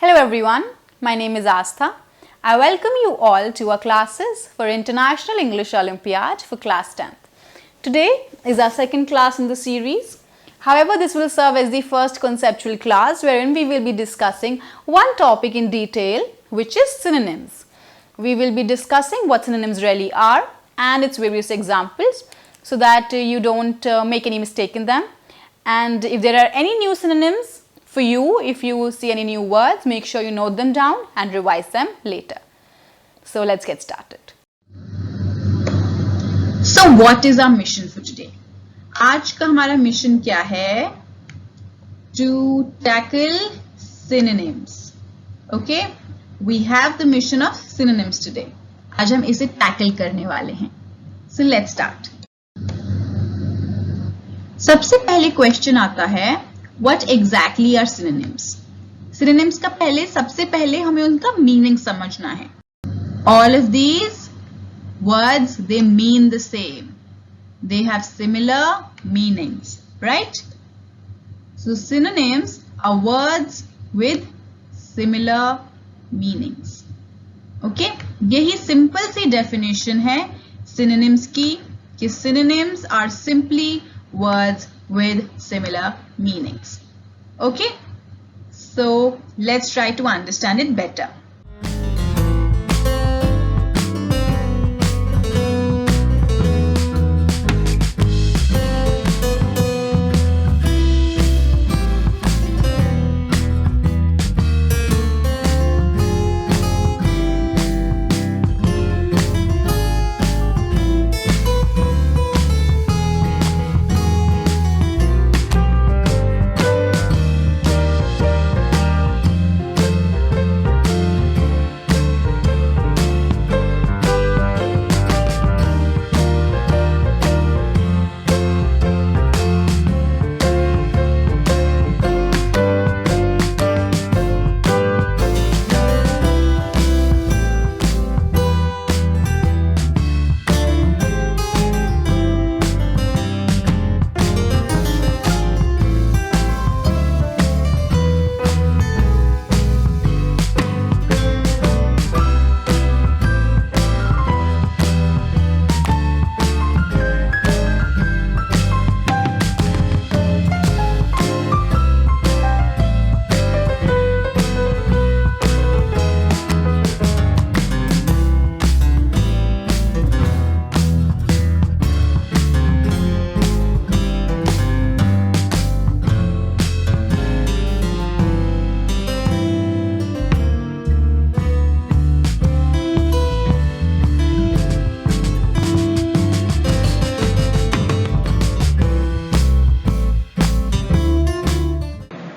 Hello everyone, my name is Aastha. I welcome you all to our classes for International English Olympiad for class 10th. Today is our second class in the series. However, this will serve as the first conceptual class wherein we will be discussing one topic in detail, which is synonyms. We will be discussing what synonyms really are and its various examples so that you don't make any mistake in them. And if there are any new synonyms for you, if you see any new words, make sure you note them down and revise them later. So let's get started. So what is our mission for today? आज का हमारा mission क्या है? To tackle synonyms. Okay? We have the mission of synonyms today. आज हम इसे tackle करने वाले हैं. So let's start. सबसे पहले क्वेश्चन आता है What exactly are synonyms? Synonyms का सबसे पहले हमें उनका meaning समझना है. All of these words, they mean the same. They have similar meanings, right? So synonyms are words with similar meanings. Okay? यही simple सी definition है synonyms की कि synonyms are simply words with similar meanings. Okay? So let's try to understand it better.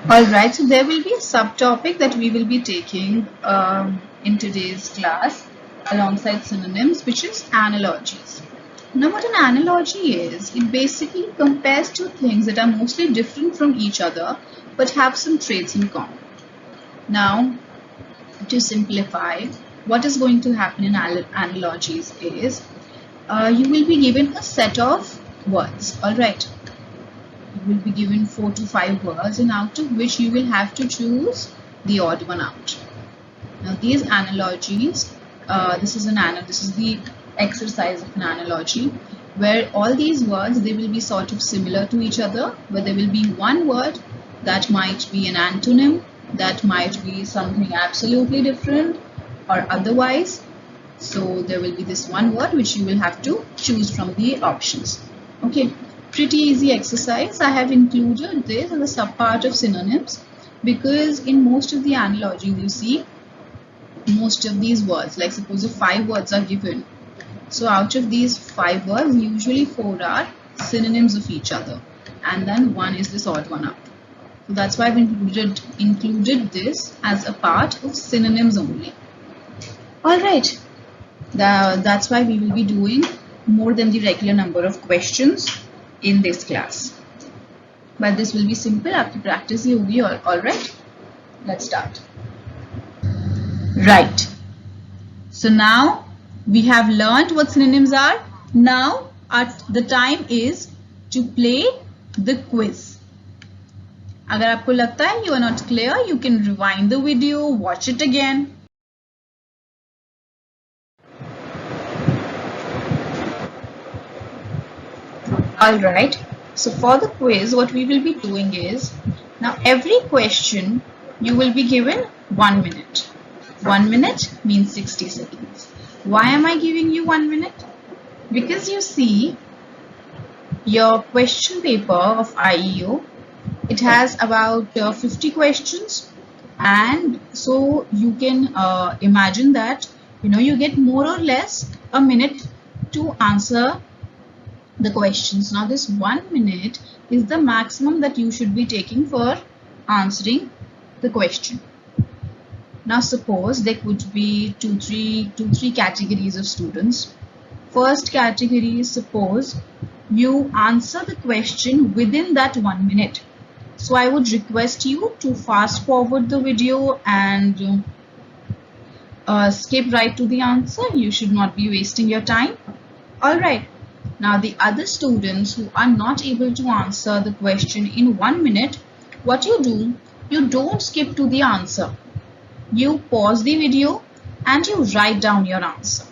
Alright, so there will be a subtopic that we will be taking in today's class alongside synonyms, which is analogies. Now what an analogy is, it basically compares two things that are mostly different from each other but have some traits in common. Now, to simplify, what is going to happen in analogies is you will be given a set of words, alright. You will be given 4 to 5 words and out of which you will have to choose the odd one out. Now these analogies, this is the exercise of an analogy where all these words, they will be sort of similar to each other, but there will be one word that might be an antonym, that might be something absolutely different or otherwise. So there will be this one word which you will have to choose from the options. Okay. Pretty easy exercise. I have included this as a subpart of synonyms because in most of the analogies you see most of these words, like suppose if 5 words are given, so out of these 5 words usually 4 are synonyms of each other and then one is this odd one out. So that's why I've included this as a part of synonyms only. Alright, that's why we will be doing more than the regular number of questions in this class, but this will be simple. After practice you will be all right. Let's start. Right, so now we have learned what synonyms are. Now the time is to play the quiz. अगर आपको लगता है you are not clear, you can rewind the video, watch it again. Alright, so for the quiz, what we will be doing is, now every question you will be given 1 minute. 1 minute means 60 seconds. Why am I giving you 1 minute? Because you see, your question paper of IEO, it has about 50 questions, and so you can imagine that you get more or less a minute to answer the questions. Now this 1 minute is the maximum that you should be taking for answering the question. Now suppose there could be two, three categories of students. First category is, suppose you answer the question within that 1 minute. So I would request you to fast forward the video and skip right to the answer. You should not be wasting your time. Alright. Now the other students who are not able to answer the question in 1 minute, what you do, you don't skip to the answer. You pause the video and you write down your answer.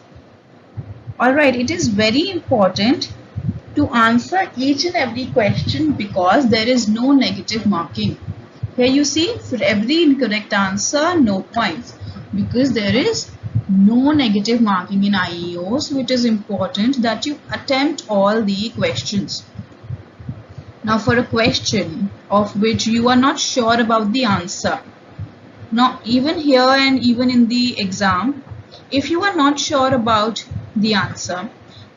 Alright, it is very important to answer each and every question because there is no negative marking. Here you see, for every incorrect answer, no points, because there is no negative marking in IEO, so it is important that you attempt all the questions. Now for a question of which you are not sure about the answer, now even here and even in the exam, if you are not sure about the answer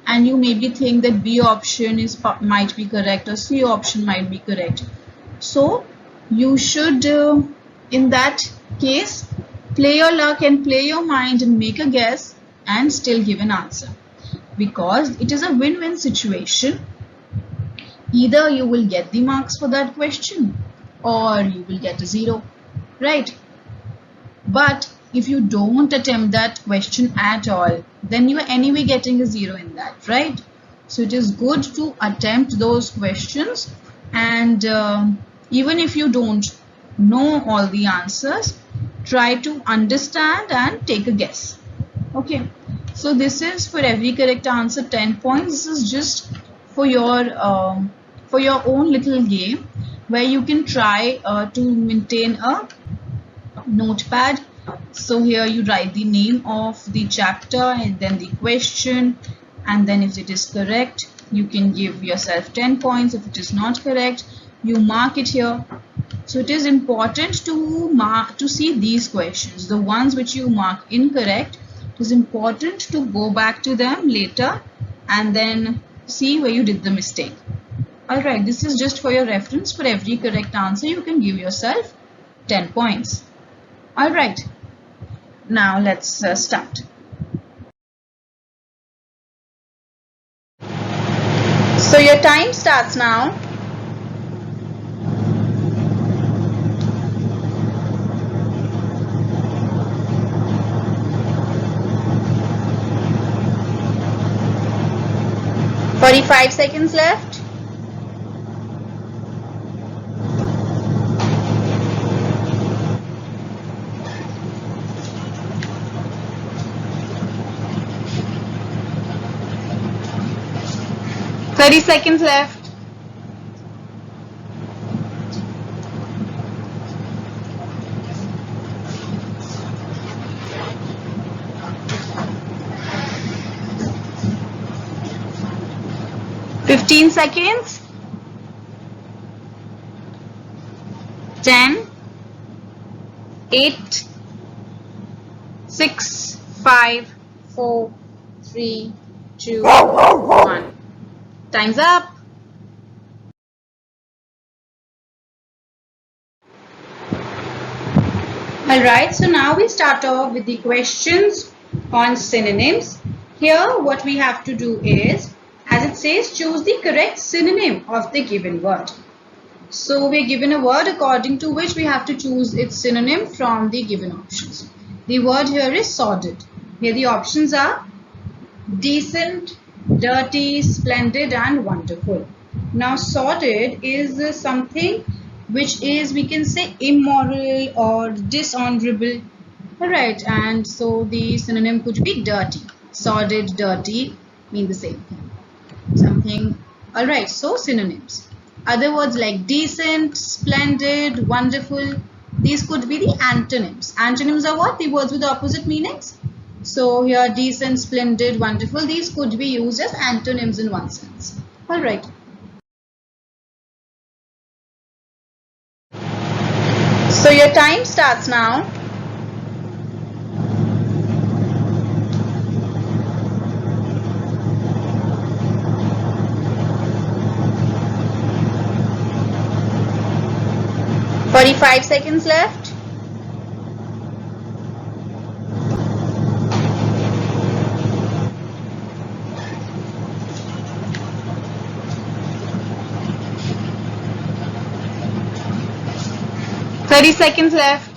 and you maybe think that B option might be correct or C option might be correct, so you should in that case play your luck and play your mind and make a guess and still give an answer, because it is a win-win situation. Either you will get the marks for that question or you will get a 0, right? But if you don't attempt that question at all, then you are anyway getting a 0 in that, right? So it is good to attempt those questions, and even if you don't know all the answers, try to understand and take a guess. Okay, so this is for every correct answer 10 points. This is just for your own little game where you can try to maintain a notepad. So here you write the name of the chapter and then the question, and then if it is correct you can give yourself 10 points. If it is not correct, you mark it here. So it is important to see these questions. The ones which you mark incorrect, it is important to go back to them later and then see where you did the mistake. Alright, this is just for your reference. For every correct answer you can give yourself 10 points. Alright, now let's start. So your time starts now. "45 seconds left. "30 seconds left. "15 seconds. 10, 8, 6, 5, 4, 3, 2, 1. Time's up. Alright, so now we start off with the questions on synonyms. Here what we have to do is, as it says, choose the correct synonym of the given word. So we are given a word according to which we have to choose its synonym from the given options. The word here is sordid. Here the options are decent, dirty, splendid and wonderful. Now sordid is something which is, we can say, immoral or dishonorable. Alright, and so the synonym could be dirty. Sordid, dirty mean the same thing. Something. Alright, so synonyms. Other words like decent, splendid, wonderful, these could be the antonyms. Antonyms are what? The words with the opposite meanings. So here, decent, splendid, wonderful, these could be used as antonyms in one sense. Alright. So your time starts now. "45 seconds left. "30 seconds left.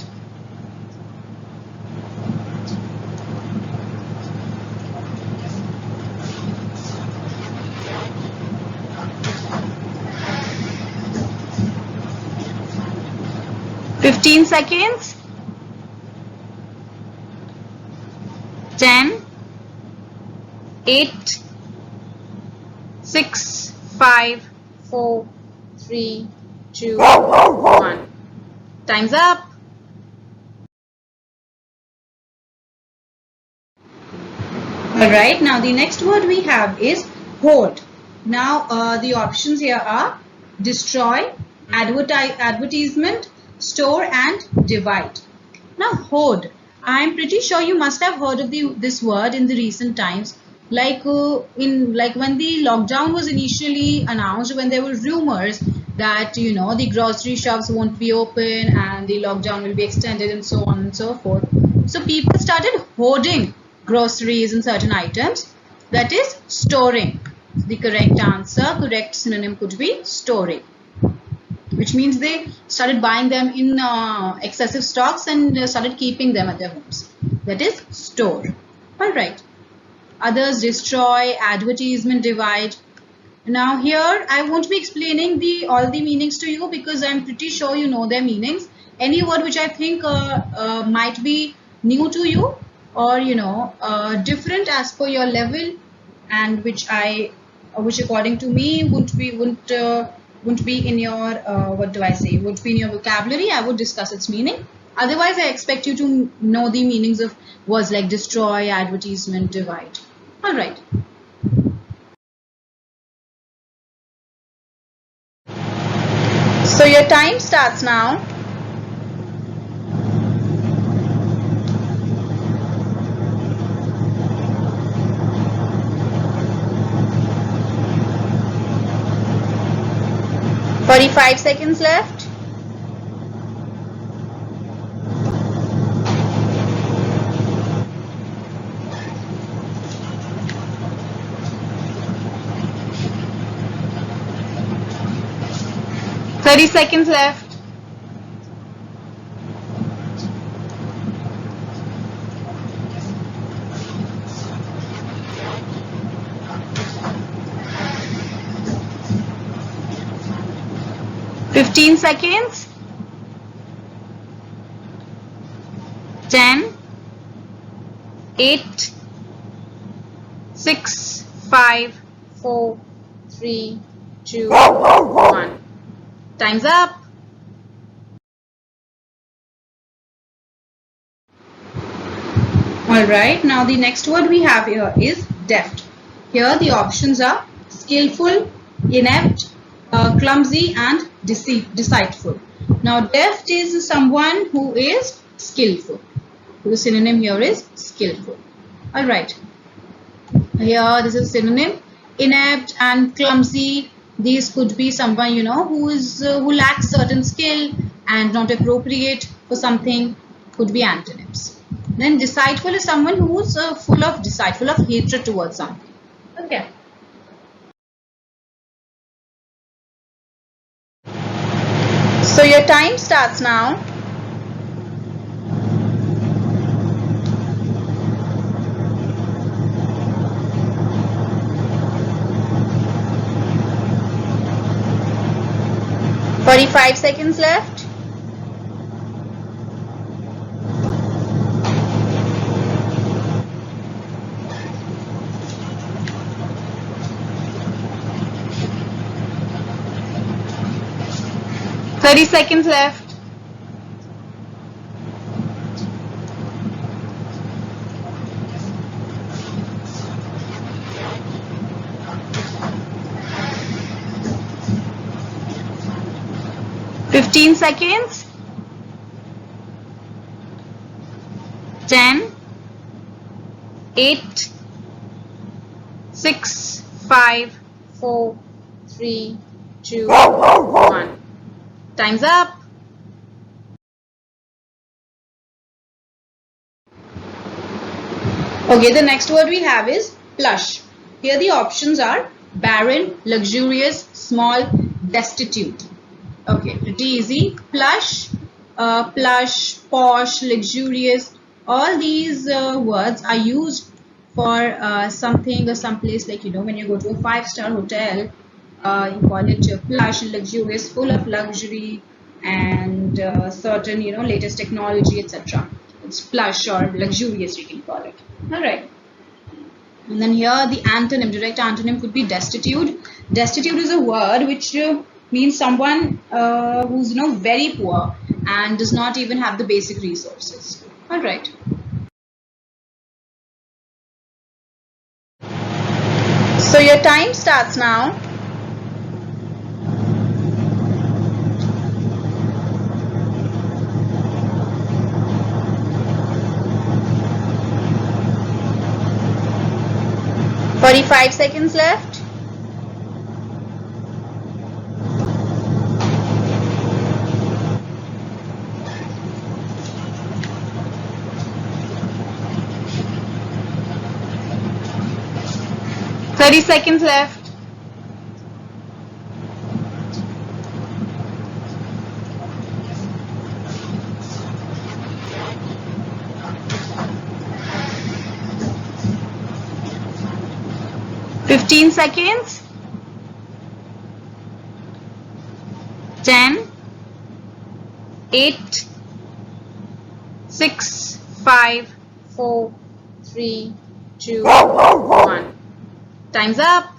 "15 seconds. 10, 8, 6, 5, 4, 3, 2, 1. Time's up. Alright, now the next word we have is hoard. Now the options here are destroy, advertisement, store and divide. Now hoard, I am pretty sure you must have heard of this word in the recent times. Like when the lockdown was initially announced, when there were rumors that the grocery shops won't be open and the lockdown will be extended and so on and so forth. So people started hoarding groceries and certain items, that is storing. The correct answer, correct synonym could be storing, which means they started buying them in excessive stocks and started keeping them at their homes. That is store. Alright. Others, destroy, advertisement, divide. Now here I won't be explaining all the meanings to you because I'm pretty sure you know their meanings. Any word which I think might be new to you or different as per your level, and which according to me wouldn't be in your would be in your vocabulary, I would discuss its meaning. Otherwise, I expect you to know the meanings of words like destroy, advertisement, divide. Alright. So your time starts now. "45 seconds left. "30 seconds left. "15 seconds. 10, 8, 6, 5, 4, 3, 2, 1. Time's up. Alright, now the next word we have here is deft. Here the options are skillful, inept, clumsy and deceitful. Now deft is someone who is skillful. The synonym here is skillful. Alright. Here this is synonym. Inept and clumsy, these could be someone who lacks certain skill and not appropriate for something, could be antonyms. Then deceitful is someone who's full of hatred towards something. Okay. So your time starts now. 45 seconds left. Thirty seconds left. Fifteen seconds. 10, 8, 6, 5, 4, 3, 2, 1. Time's up. Okay, the next word we have is plush. Here the options are barren, luxurious, small, destitute. Okay, pretty easy. Plush, plush, posh, luxurious. All these words are used for something or someplace, like, you know, when you go to a 5-star hotel, you call it plush, luxurious, full of luxury and certain, you know, latest technology, etc. It's plush or luxurious, you can call it. All right. And then here the antonym, direct antonym could be destitute. Destitute is a word which means someone who's, you know, very poor and does not even have the basic resources. All right. So your time starts now. Forty-five seconds left. Thirty seconds left. Fifteen seconds. 10, 8, 6, 5, 4, 3, 2, 1. Time's up.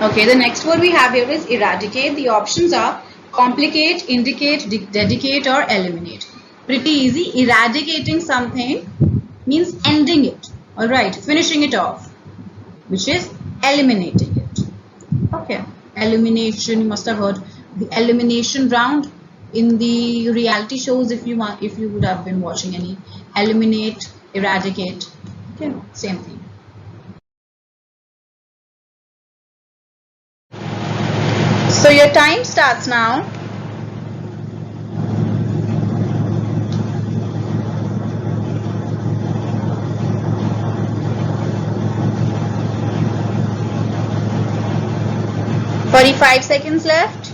Okay, the next word we have here is eradicate. The options are complicate, indicate, dedicate, or eliminate. Pretty easy. Eradicating something means ending it. Alright, finishing it off, which is eliminating it. Okay, elimination, you must have heard the elimination round in the reality shows, if you would have been watching any. Eliminate, eradicate, okay, same thing. So your time starts now. Forty-five seconds left.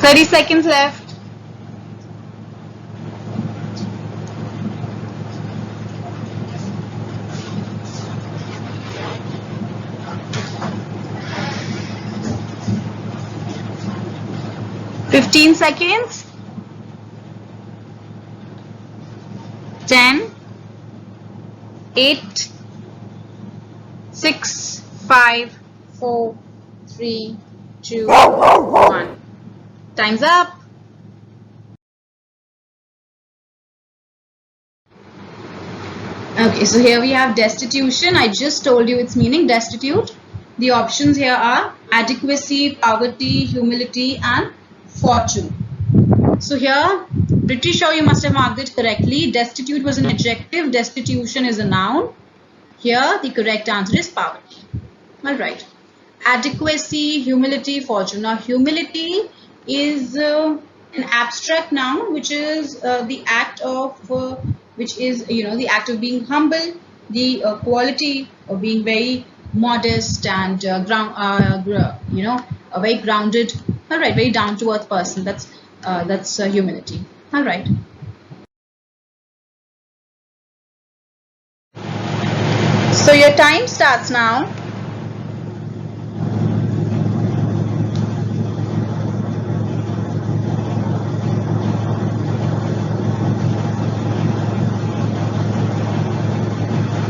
Thirty seconds left. Fifteen seconds. 10, 8, 6, 5, 4, 3, 2, 1. Time's up. Okay, so here we have destitution. I just told you its meaning, destitute. The options here are adequacy, poverty, humility, and fortune. So here, pretty sure you must have marked it correctly. Destitute was an adjective, destitution is a noun. Here, the correct answer is poverty. Alright. Adequacy, humility, fortune. Now, humility is an abstract noun, which is the act of the act of being humble, the quality of being very modest and a very grounded, all right, very down to earth person. That's humility. All right. So your time starts now.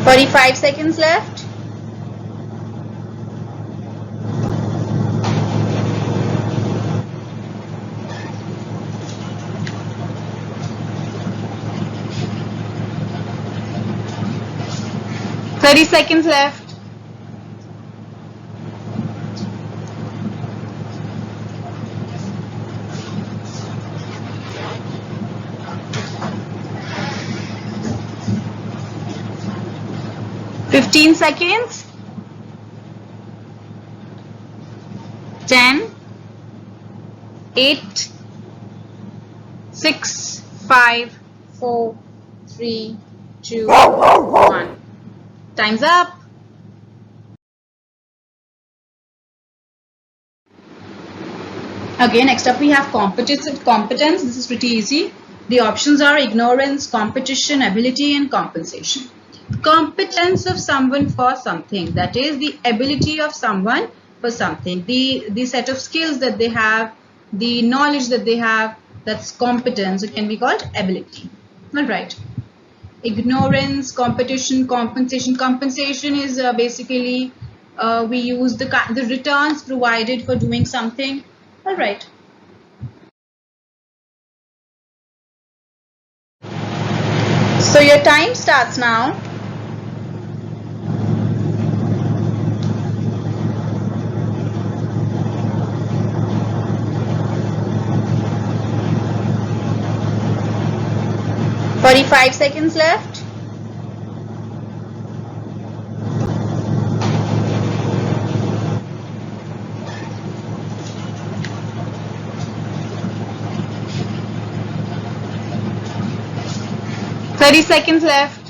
"45 seconds left. "30 seconds left. "15 seconds. 10, 8, 6, 5, 4, 3, 2, 1. Time's up. Okay, next up we have competence. This is pretty easy. The options are ignorance, competition, ability, and compensation. Competence of someone for something, that is the ability of someone for something, the set of skills that they have, the knowledge that they have, that's competence. It can be called ability. All right. Ignorance, competition, compensation. Compensation is basically we use the returns provided for doing something. All right. So your time starts now. "45 seconds left. "30 seconds left.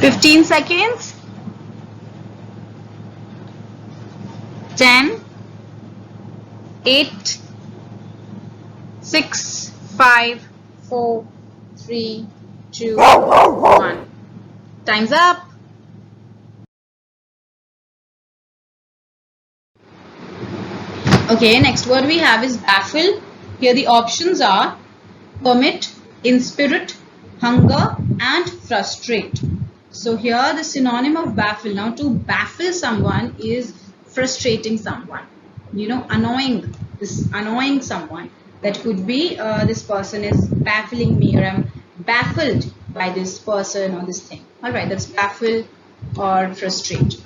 "15 seconds. 10, 8, 6, 5, 4, 3, 2, 1. Time's up. Okay, next word we have is baffle. Here the options are permit, inspirit, hunger, and frustrate. So here the synonym of baffle. Now to baffle someone is frustrating someone. Annoying someone. That could be this person is baffling me, or I'm baffled by this person or this thing. Alright, that's baffle or frustrate.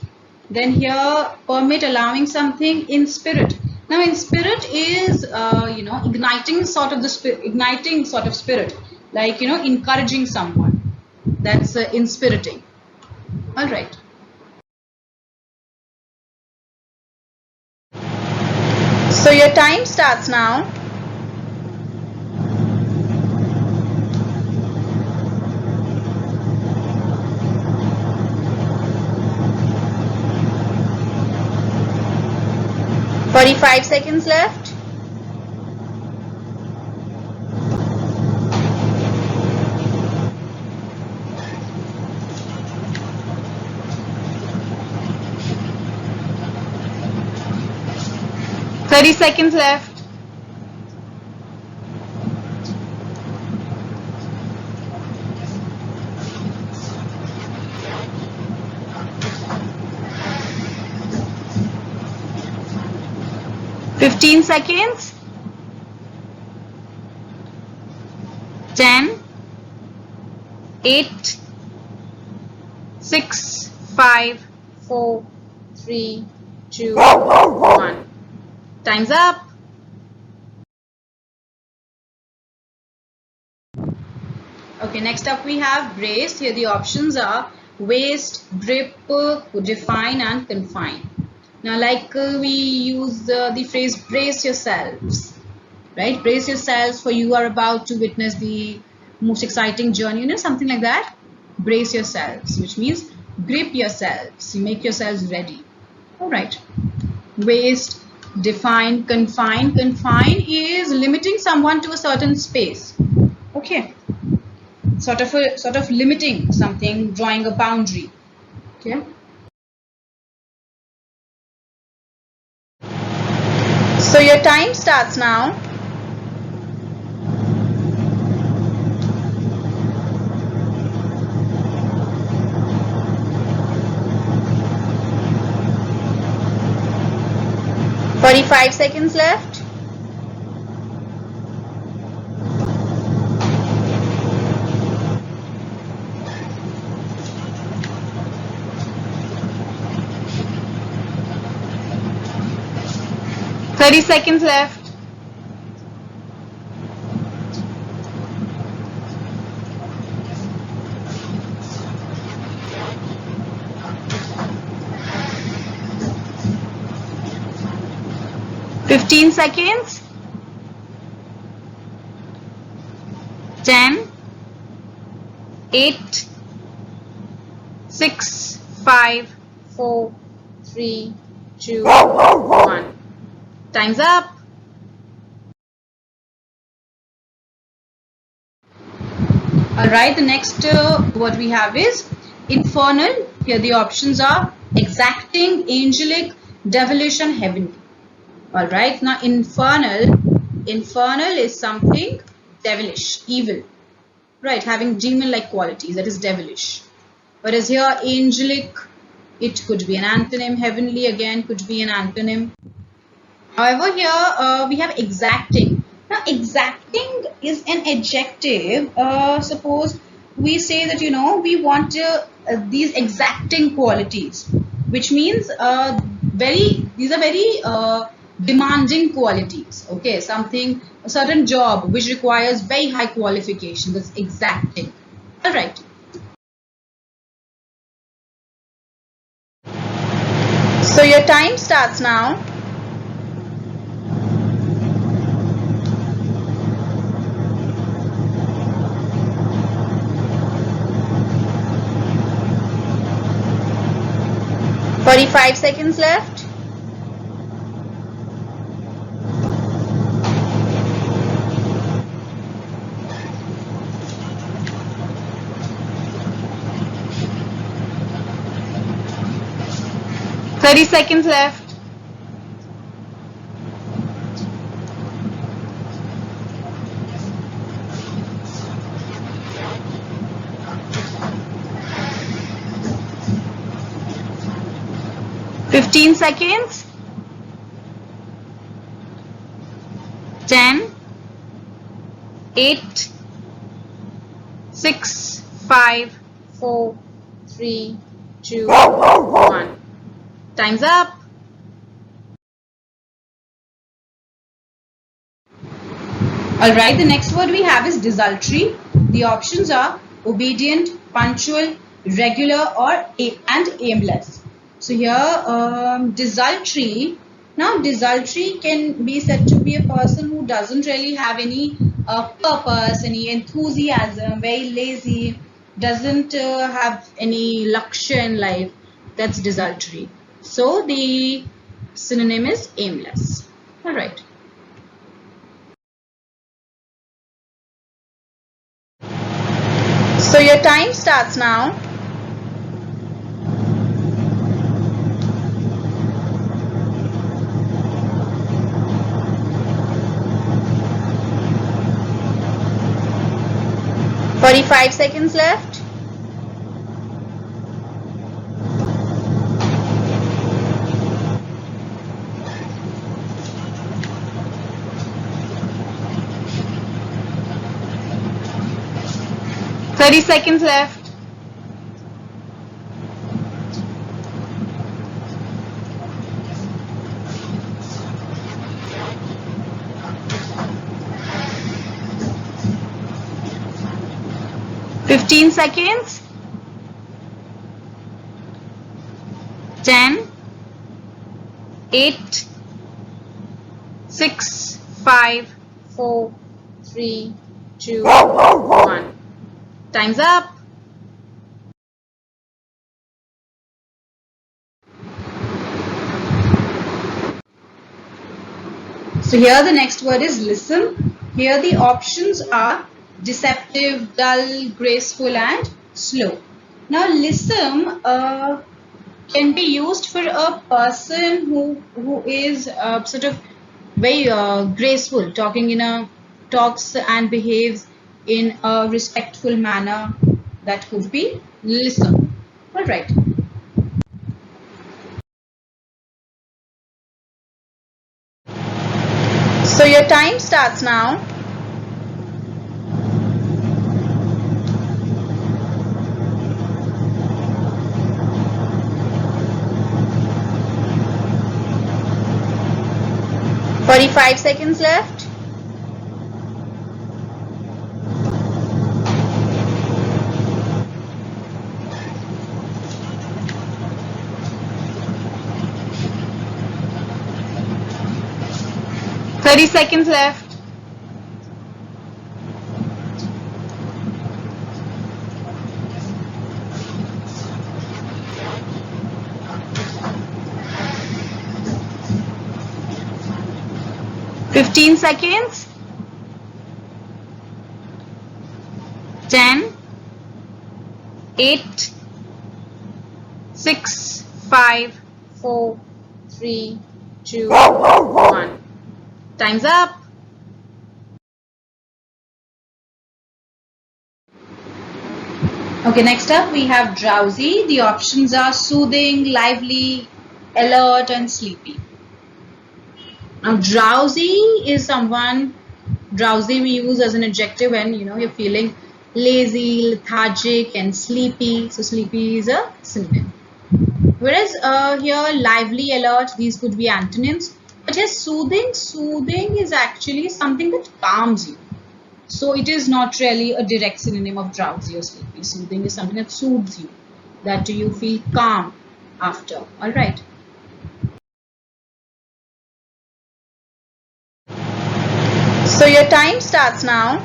Then here permit, allowing something. Inspirit. Now inspirit is igniting sort of spirit, like encouraging someone. That's inspiriting. All right. So your time starts now. "45 seconds left. "30 seconds left. "15 seconds. 10, 8, 6, 5, 4, 3, 2, 1. Time's up. Okay, next up we have brace. Here the options are waste, grip, define, and confine. Now, like we use the phrase brace yourselves. right? Brace yourselves, for you are about to witness the most exciting journey, you know, something like that. Brace yourselves, which means grip yourselves, you make yourselves ready. All right. Waste, define, confine. Confine is limiting someone to a certain space. Okay. Sort of limiting something, drawing a boundary. Okay. So your time starts now. "45 seconds left. "30 seconds left. "15 seconds. 10, 8, 6, 5, 4, 3, 2, 1. Time's up. Alright, the next what we have is infernal. Here the options are exacting, angelic, devilish and heavenly. Alright, now infernal is something devilish, evil, right, having demon-like qualities, that is devilish. Whereas here angelic, it could be an antonym, heavenly again could be an antonym. However, here we have exacting. Now, exacting is an adjective. Suppose we say that, you know, we want these exacting qualities, which means these are very demanding qualities. Okay, something, a certain job which requires very high qualification. That's exacting. All right. So your time starts now. "45 seconds left. "30 seconds left. "15 seconds. 10, 8, 6, 5, 4, 3, 2, 1. Time's up. Alright, the next word we have is desultory. The options are obedient, punctual, regular and aimless. So here desultory. Now desultory can be said to be a person who doesn't really have any purpose, any enthusiasm, very lazy, doesn't have any lakshya in life. That's desultory. So the synonym is aimless. Alright. So your time starts now. "45 seconds left. "30 seconds left. "15 seconds. 10, 8, 6, 5, 4, 3, 2, 1. Time's up. So here the next word is listen. Here the options are deceptive, dull, graceful and slow. Now listen can be used for a person who is sort of very graceful, talks and behaves in a respectful manner. That could be listen. All right. So your time starts now. "45 seconds left. "30 seconds left. "15 seconds. 10, 8, 6, 5, 4, 3, 2, 1. Time's up. Okay, next up we have drowsy. The options are soothing, lively, alert and sleepy. Now drowsy we use as an adjective when you're feeling lazy, lethargic and sleepy. So sleepy is a synonym. Whereas here lively, alert, these could be antonyms. But here soothing is actually something that calms you. So it is not really a direct synonym of drowsy or sleepy. Soothing is something that soothes you, that you feel calm after. All right. So your time starts now.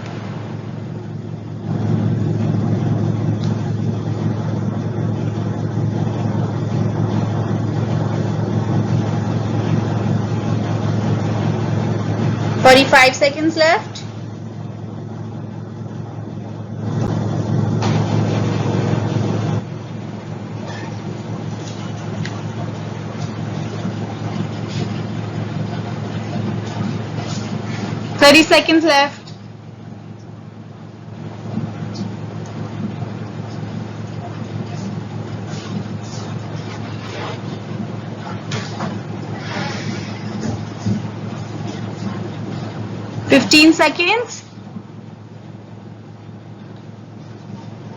"45 seconds left. "30 seconds left. "15 seconds.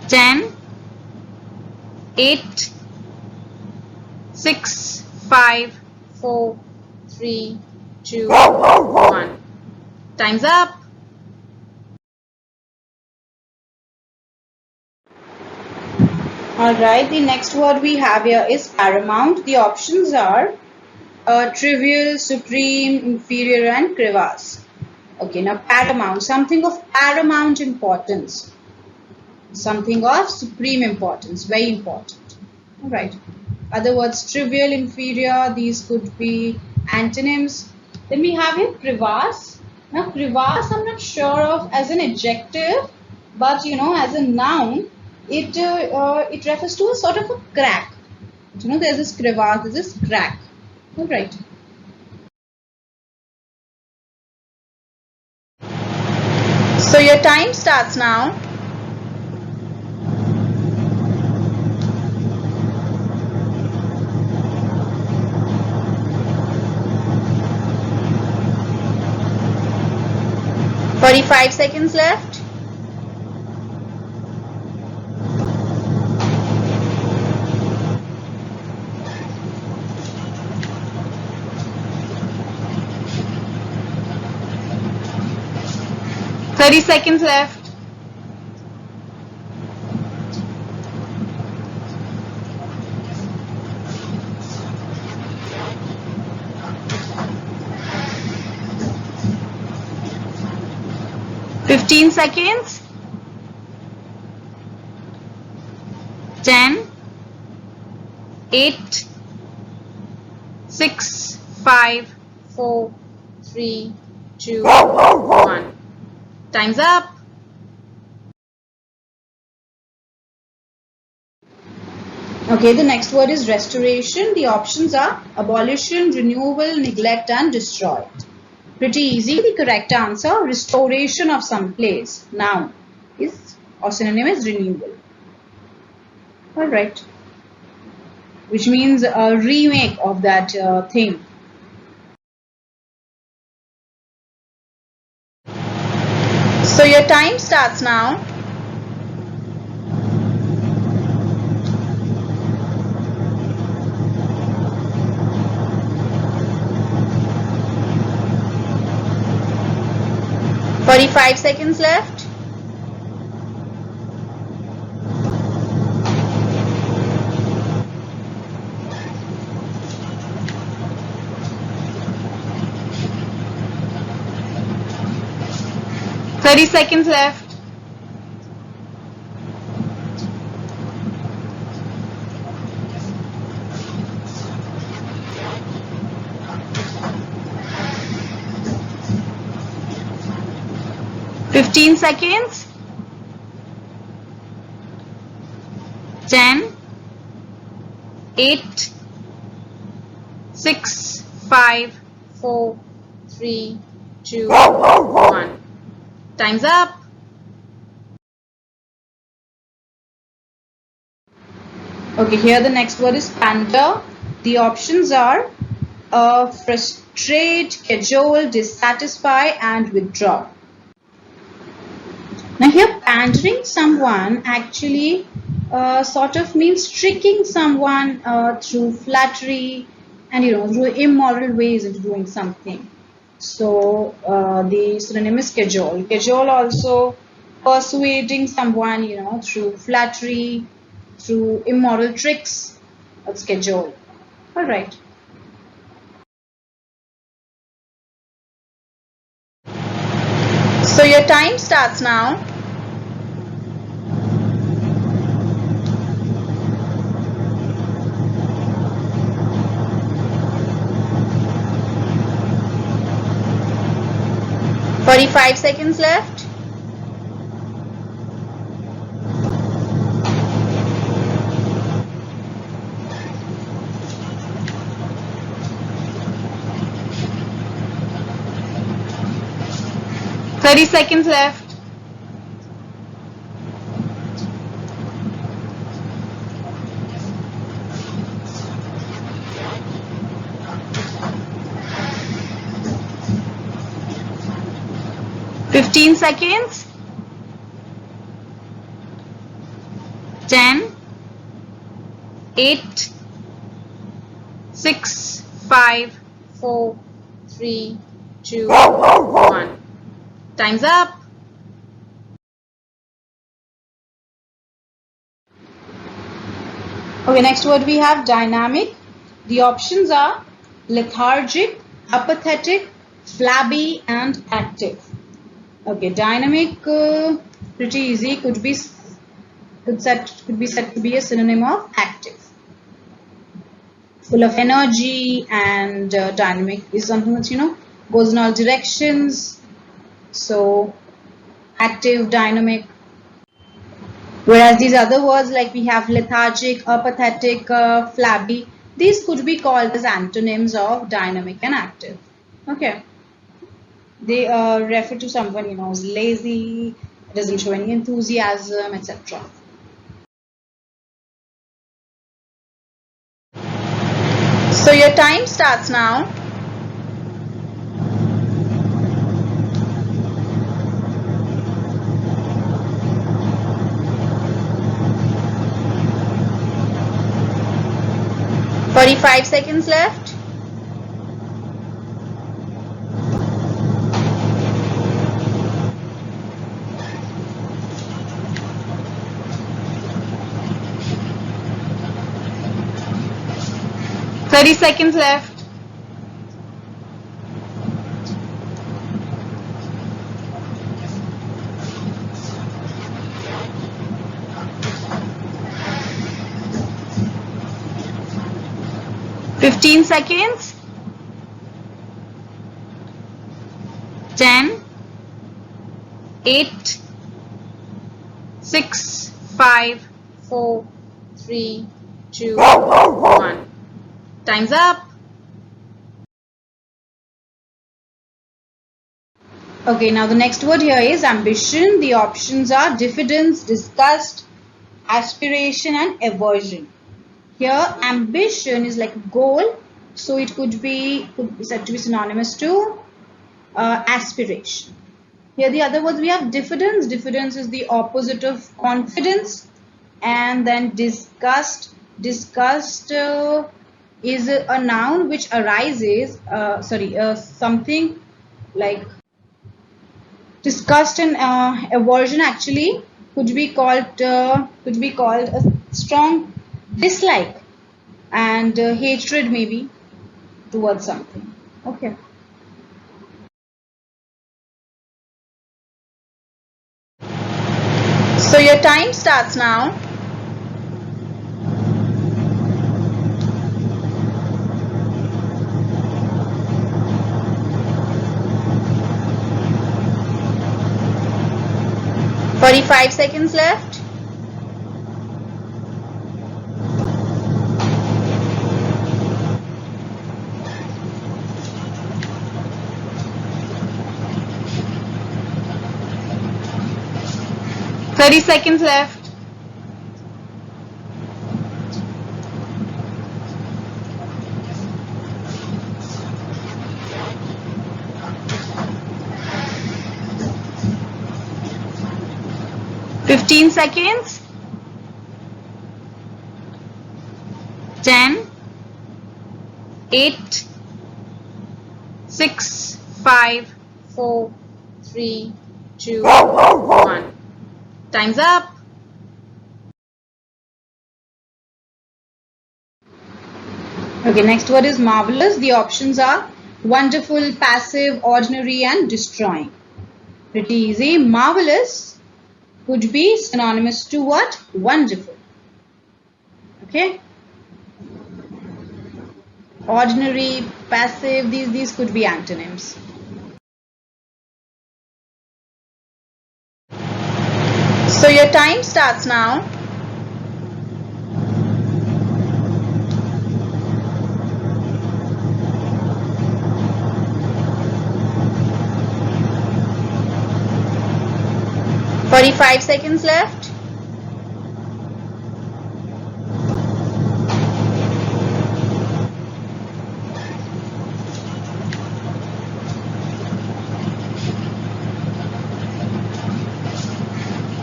10, 8, 6, 5, 4, 3, 2, 1. Time's up. Alright, the next word we have here is paramount. The options are trivial, supreme, inferior and crevasse. Okay, now paramount, something of paramount importance. Something of supreme importance, very important. Alright. Other words, trivial, inferior, these could be antonyms. Then we have here crevasse. Now crevasse I'm not sure of as an adjective, but as a noun, it refers to a sort of a crack. There's this crevasse, there's this crack. Alright. So your time starts now. "45 seconds left. "30 seconds left. 15 seconds. 10, 8, 6, 5, 4, 3, 2, 1. Time's up. Okay, the next word is restoration. The options are abolition, renewal, neglect, and destroy. Pretty easy. The correct answer, restoration of some place. Noun is, or synonym is renewal. Alright. Which means a remake of that thing. So your time starts now. "45 seconds left. "30 seconds left. "15 seconds. 10, 8, 6, 5, 4, 3, 2, 1. Time's up. Okay, here the next word is Panda. The options are frustrate, cajole, dissatisfy, and withdraw. Now here pandering someone actually sort of means tricking someone through flattery and through immoral ways into doing something. So the synonym is cajole. Cajole also persuading someone through flattery, through immoral tricks. That's cajole. Alright. So your time starts now. "45 seconds left. "30 seconds left. "15 seconds. 10, 8, 6, 5, 4, 3, 2, 1. Time's up. Okay, next word we have dynamic. The options are lethargic, apathetic, flabby, and active. Okay, dynamic, pretty easy. Could be said to be a synonym of active. Full of energy, and dynamic is something that goes in all directions. So active, dynamic. Whereas these other words like we have lethargic, apathetic, flabby, these could be called as antonyms of dynamic and active. Okay. They refer to someone who's lazy, doesn't show any enthusiasm, etc. So your time starts now. "45 seconds left. "30 seconds left. 15 seconds. 10, 8, 6, 5, 4, 3, 2, 1. Time's up. Okay, now the next word here is ambition. The options are diffidence, disgust, aspiration and aversion. Here ambition is like a goal, so it could be said to be synonymous to aspiration. Here the other words we have diffidence. Diffidence is the opposite of confidence. And then disgust. Disgust is a noun which arises, something like disgust and aversion actually could be called a strong dislike and hatred maybe towards something. Okay. So your time starts now. "45 seconds left. "30 seconds left. "15 seconds. 10, 8, 6, 5, 4, 3, 2, 1. Time's up. Okay, next word is marvelous. The options are wonderful, passive, ordinary and destroying. Pretty easy. Marvelous could be synonymous to what? Wonderful. Okay. Ordinary, passive, these could be antonyms. So your time starts now. "45 seconds left.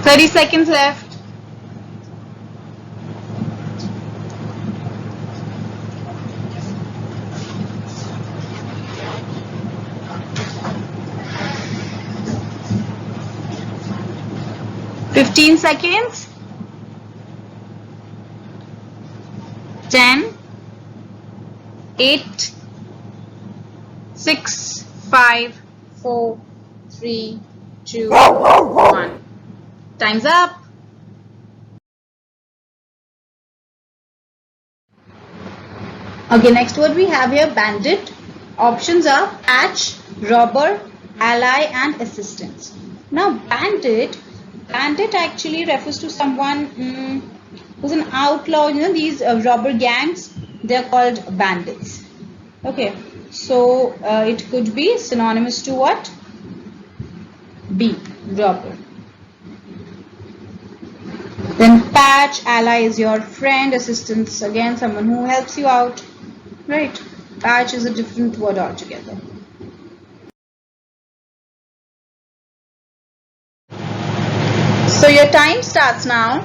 "30 seconds left. "15 seconds. 10, 8, 6, 5, 4, 3, 2, 1. Time's up. Okay, next word we have here bandit. Options are patch, robber, ally and assistance. Now bandit actually refers to someone who's an outlaw. You know, these robber gangs, they're called bandits. Okay, so it could be synonymous to what? B, robber. Then patch, ally is your friend, assistance again someone who helps you out, right? Patch is a different word altogether. So your time starts now.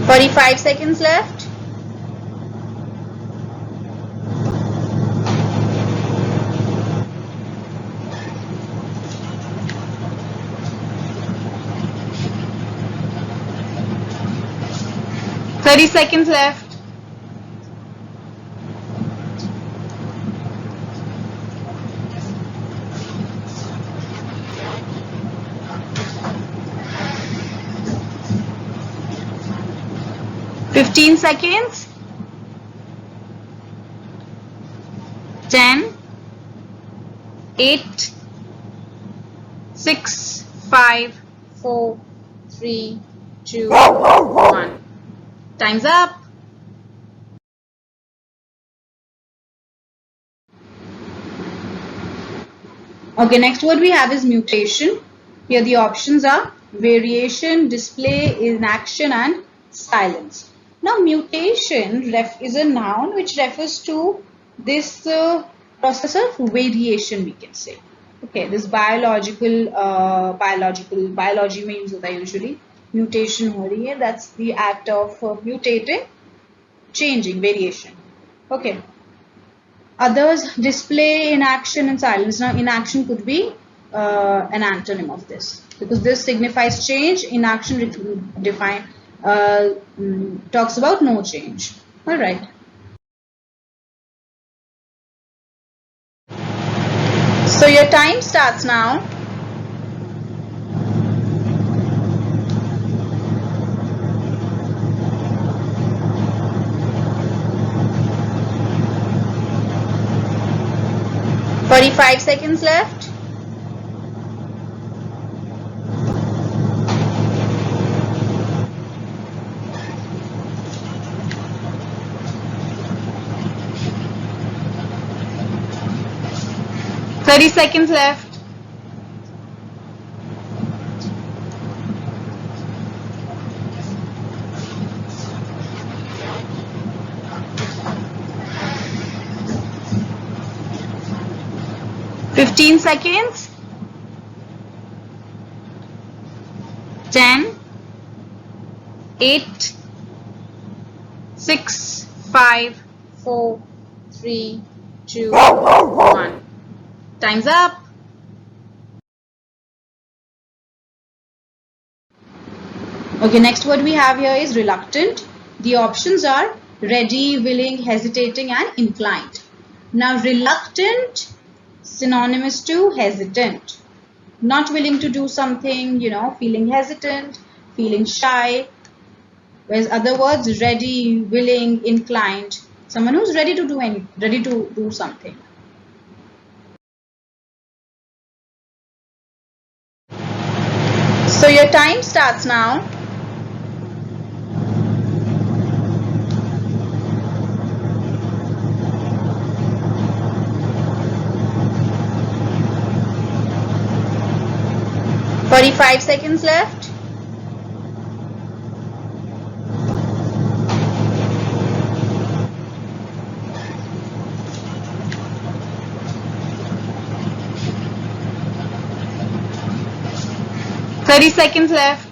"45 seconds left. "30 seconds left. 15 seconds. 10, 8, 6, 5, 4, 3, 2, 1. Time's up. Okay, next word we have is mutation. Here the options are variation, display, inaction and silence. Now mutation is a noun which refers to this process of variation, we can say. Okay, this biology means होता है usually mutation हो रही है, that's the act of mutating, changing, variation. Okay. Others, display, inaction and silence. Now inaction could be an antonym of this because this signifies change. Inaction talks about no change. All right. So your time starts now. "45 seconds left. "30 seconds left. "15 seconds. 10, 8, 6, 5, 4, 3, 2, 1. Time's up. Okay, next word we have here is reluctant. The options are ready, willing, hesitating and inclined. Now reluctant, synonymous to hesitant. Not willing to do something, feeling hesitant, feeling shy. Whereas other words, ready, willing, inclined. Someone who's ready to do something. So your time starts now. "45 seconds left. "30 seconds left.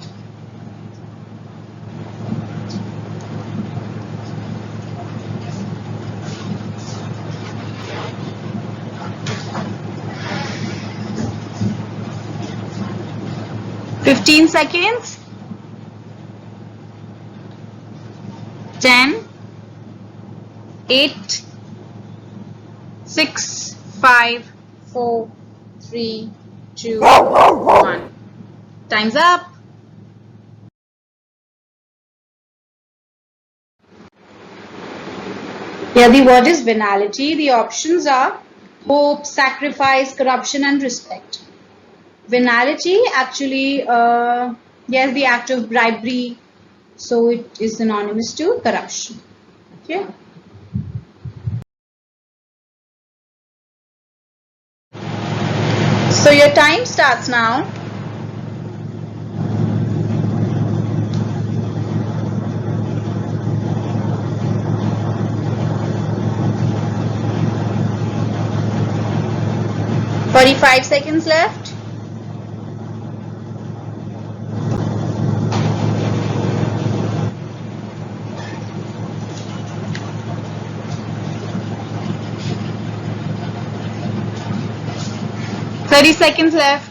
"15 seconds. 10, 8, 6, 5, 4, 3, 2, 1. Time's up. Here the word is banality. The options are hope, sacrifice, corruption and respect. Venality actually, yes, the act of bribery, so it is synonymous to corruption. Okay. So your time starts now. "45 seconds left. "30 seconds left.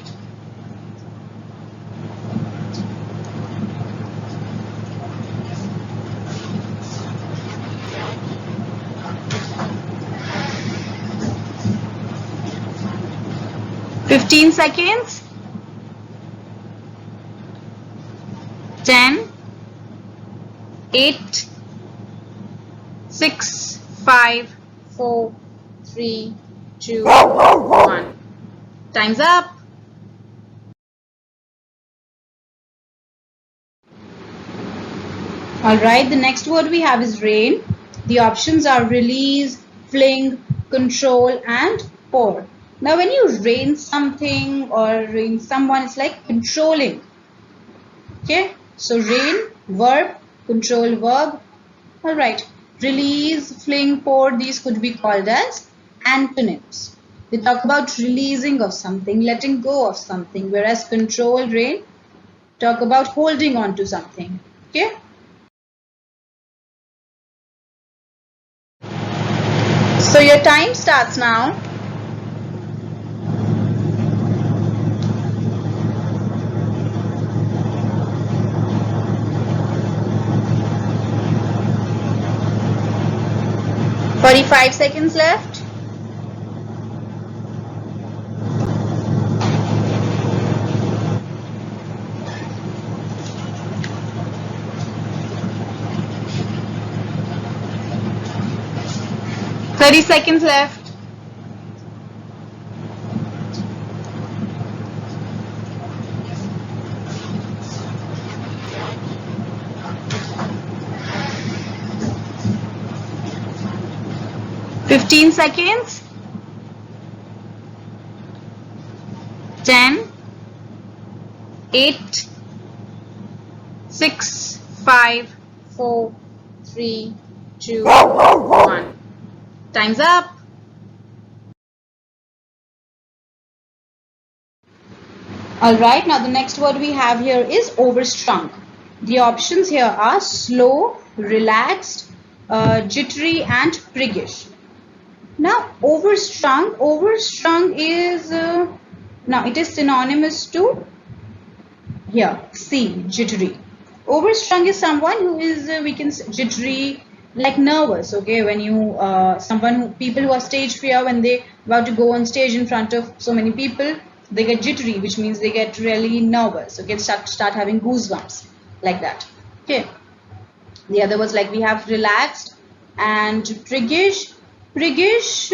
"15 seconds. 10, 8, 6, 5, 4, 3, 2, 1. Time's up. Alright, the next word we have is rain. The options are release, fling, control, and pour. Now, when you rain something or rain someone, it's like controlling. Okay, so rain, verb, control, verb. Alright, release, fling, pour, these could be called as antonyms. They talk about releasing of something, letting go of something, whereas control, rain, talk about holding on to something. Okay. So your time starts now. "45 seconds left. "30 seconds left. "15 seconds. 10, 8, 6, 5, 4, 3, 2, 1. Time's up. Alright, now the next word we have here is overstrung. The options here are slow, relaxed, jittery, and priggish. Now, overstrung is, now it is synonymous to, here, C, jittery. Overstrung is someone who is, we can say, jittery, like nervous, okay, when you, people who are stage fear, when they about to go on stage in front of so many people, they get jittery, which means they get really nervous, okay, start having goosebumps, like that, okay. The other was like we have relaxed and priggish. Priggish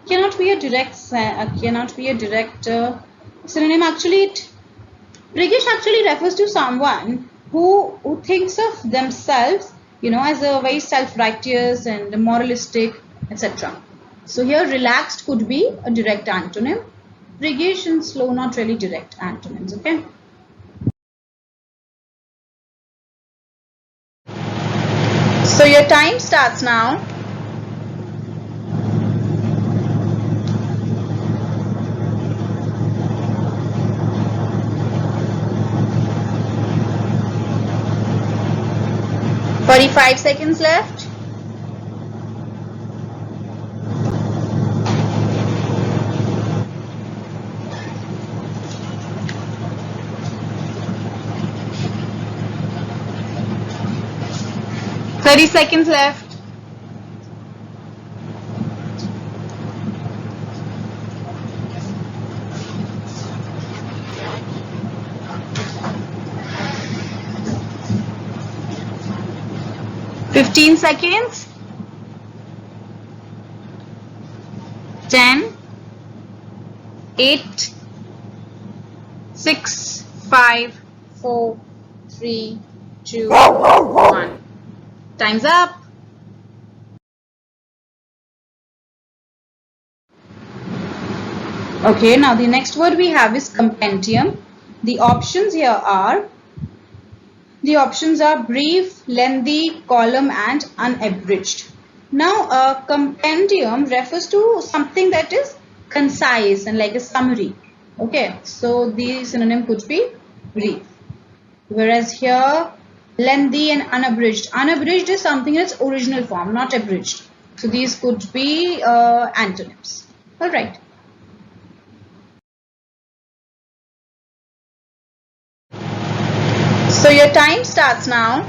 cannot be a direct synonym. Actually, priggish actually refers to someone who thinks of themselves, you know, as a very self-righteous and moralistic, etc. So here, relaxed could be a direct antonym. Priggish and slow, not really direct antonyms. Okay. So your time starts now. "45 seconds left. "30 seconds left. "15 seconds. 10, 8, 6, 5, 4, 3, 2, 1. Time's up. Okay, now the next word we have is compendium. The options here are brief, lengthy, column, and unabridged. Now, compendium refers to something that is concise and like a summary. Okay, so the synonym could be brief. Whereas here, lengthy and unabridged. Unabridged is something in its original form, not abridged. So these could be antonyms. All right. So your time starts now.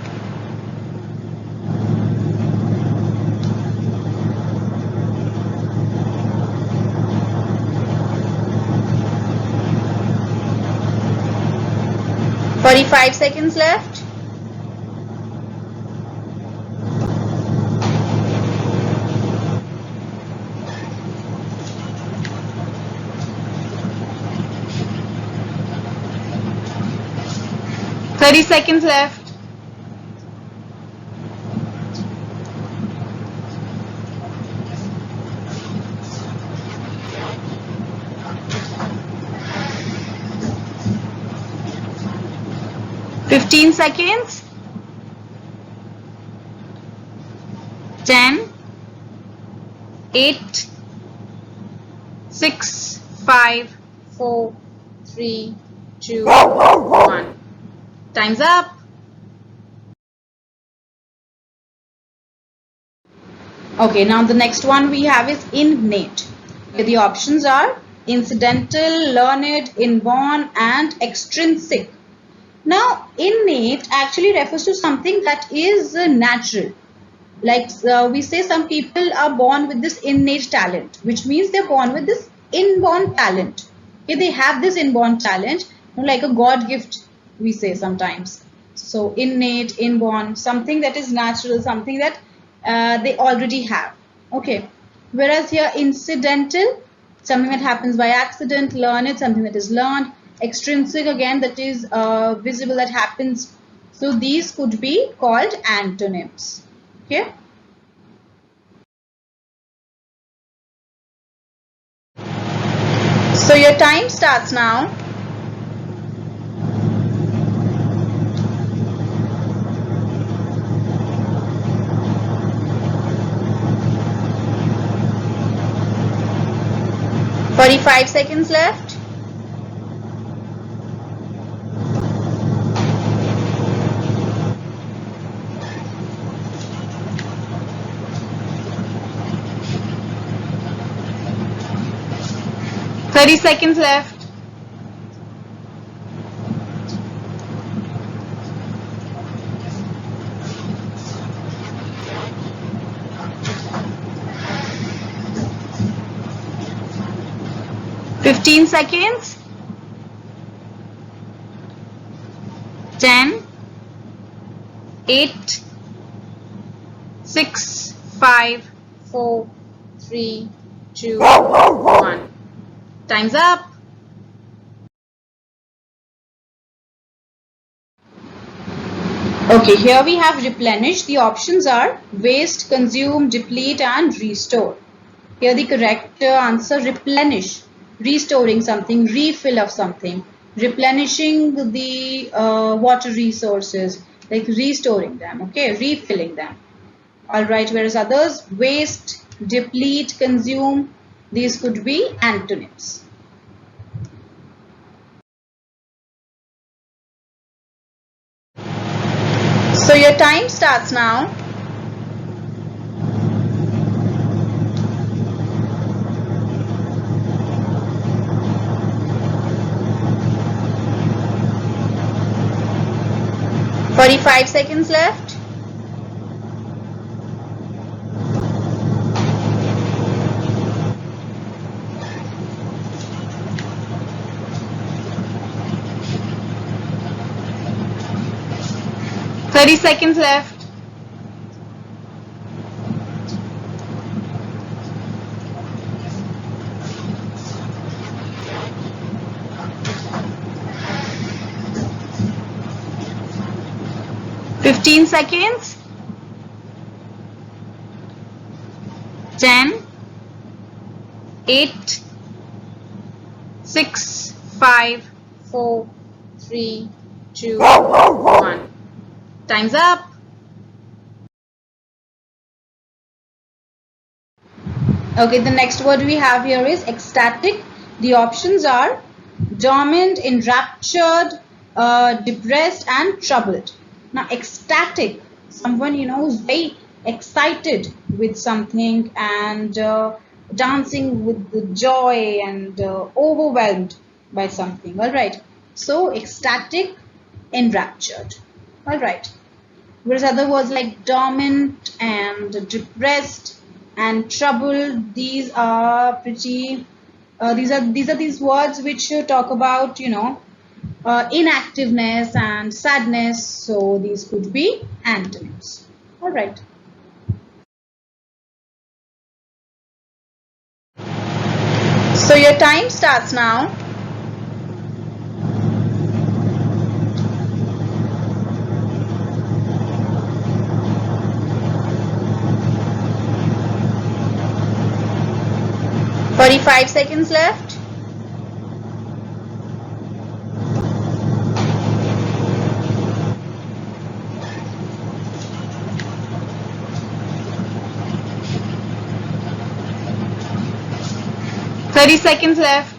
"45 seconds left. 30 seconds left. Fifteen seconds. 10, 8, 6, 5, 4, 3, 2, 1. Time's up. Okay, now the next one we have is innate. The options are incidental, learned, inborn, and extrinsic. Now, innate actually refers to something that is natural. Like we say some people are born with this innate talent, which means they're born with this inborn talent. Okay, they have this inborn talent, like a God gift, we say sometimes. So innate, inborn, something that is natural, something that they already have. Okay, whereas here incidental, something that happens by accident, learned, something that is learned, extrinsic, again, that is visible, that happens. So these could be called antonyms. Okay. So your time starts now. "45 seconds left. 30 seconds left. "15 seconds. 10, 8, 6, 5, 4, 3, 2, 1. Time's up. Okay, here we have replenish. The options are waste, consume, deplete, and restore. Here the correct answer, replenish, restoring something, refill of something, replenishing the water resources, like restoring them, okay, refilling them. Alright, whereas others, waste, deplete, consume, these could be antonyms. So your time starts now. "45 seconds left. 30 seconds left. "15 seconds. 10, 8, 6, 5, 4, 3, 2, 1. Time's up. Okay, the next word we have here is ecstatic. The options are dormant, enraptured, depressed, and troubled. Now, ecstatic, someone who's very excited with something and dancing with the joy and overwhelmed by something. All right. So, ecstatic, enraptured. All right. Whereas other words like dormant and depressed and troubled, these are pretty. These are these words which talk about inactiveness and sadness. So these could be antonyms. All right. So your time starts now. 45 seconds left. Thirty seconds left.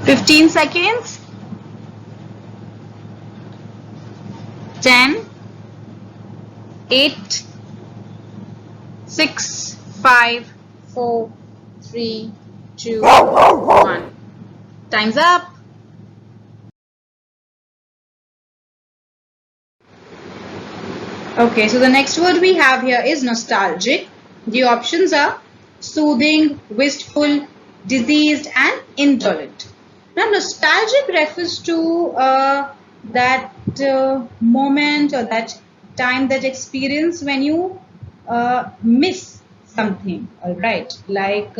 15 seconds. 10, 8, 6, 5, 4, 3, 2, 1. Time's up. Okay, so the next word we have here is nostalgic. The options are soothing, wistful, diseased, and indolent. Now, nostalgic refers to that moment or that time, that experience when you miss something, all right? Like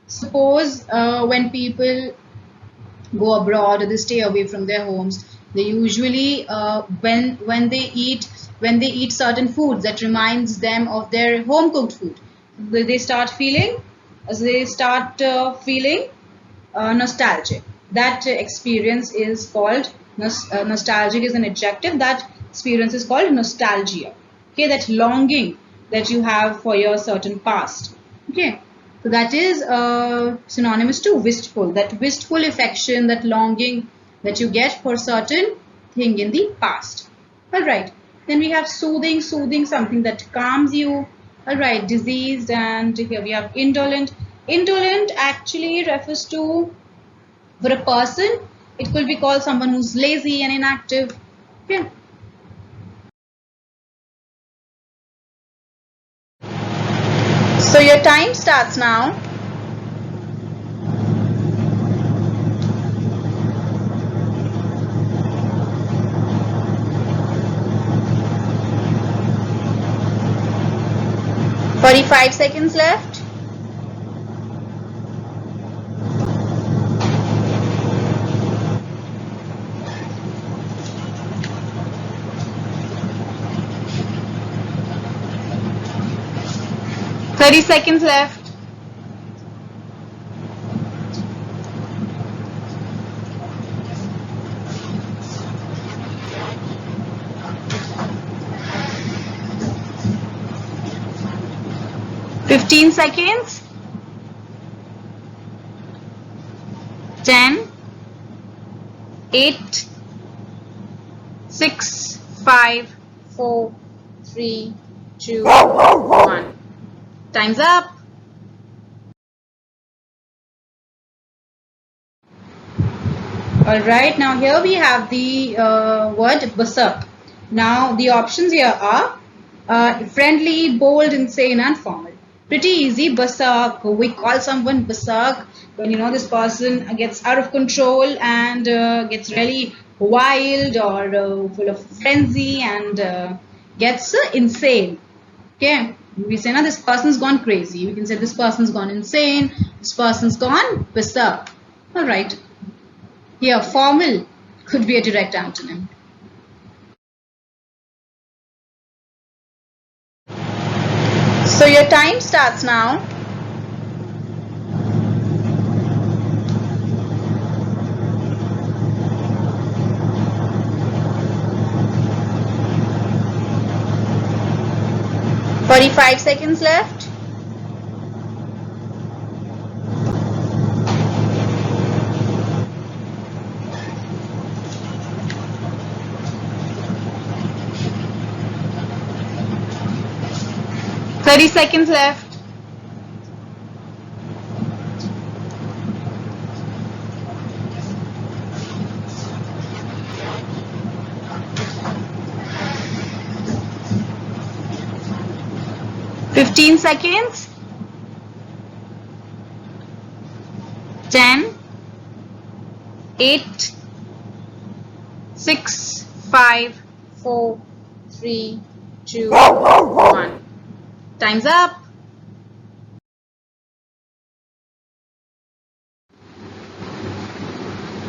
suppose when people go abroad or they stay away from their homes, they usually when they eat certain foods that reminds them of their home cooked food, they start feeling nostalgic. That experience is called nostalgic is an adjective. That experience is called nostalgia. Okay, that longing that you have for your certain past. Okay, so that is synonymous to wistful. That wistful affection, that longing that you get for certain thing in the past. All right. Then we have soothing, something that calms you. All right, diseased, and here we have indolent. Indolent actually refers to, for a person, it could be called someone who's lazy and inactive. Okay. So your time starts now. "45 seconds left. 30 seconds left. 15 seconds. 10, 8, 6, 5, 4, 3, 2, 1. Time's up. Alright, now here we have the word berserk. Now the options here are friendly, bold, insane, and formal. Pretty easy. Berserk. We call someone berserk when this person gets out of control and gets really wild or full of frenzy and gets insane. Okay, we say now this person's gone crazy. We can say this person's gone insane. This person's gone berserk. All right. Here, formal could be a direct antonym. So your time starts now. "45 seconds left. 30 seconds left. 15 seconds. 10, 8, 6, 5, 4, 3, 2, 1. Time's up.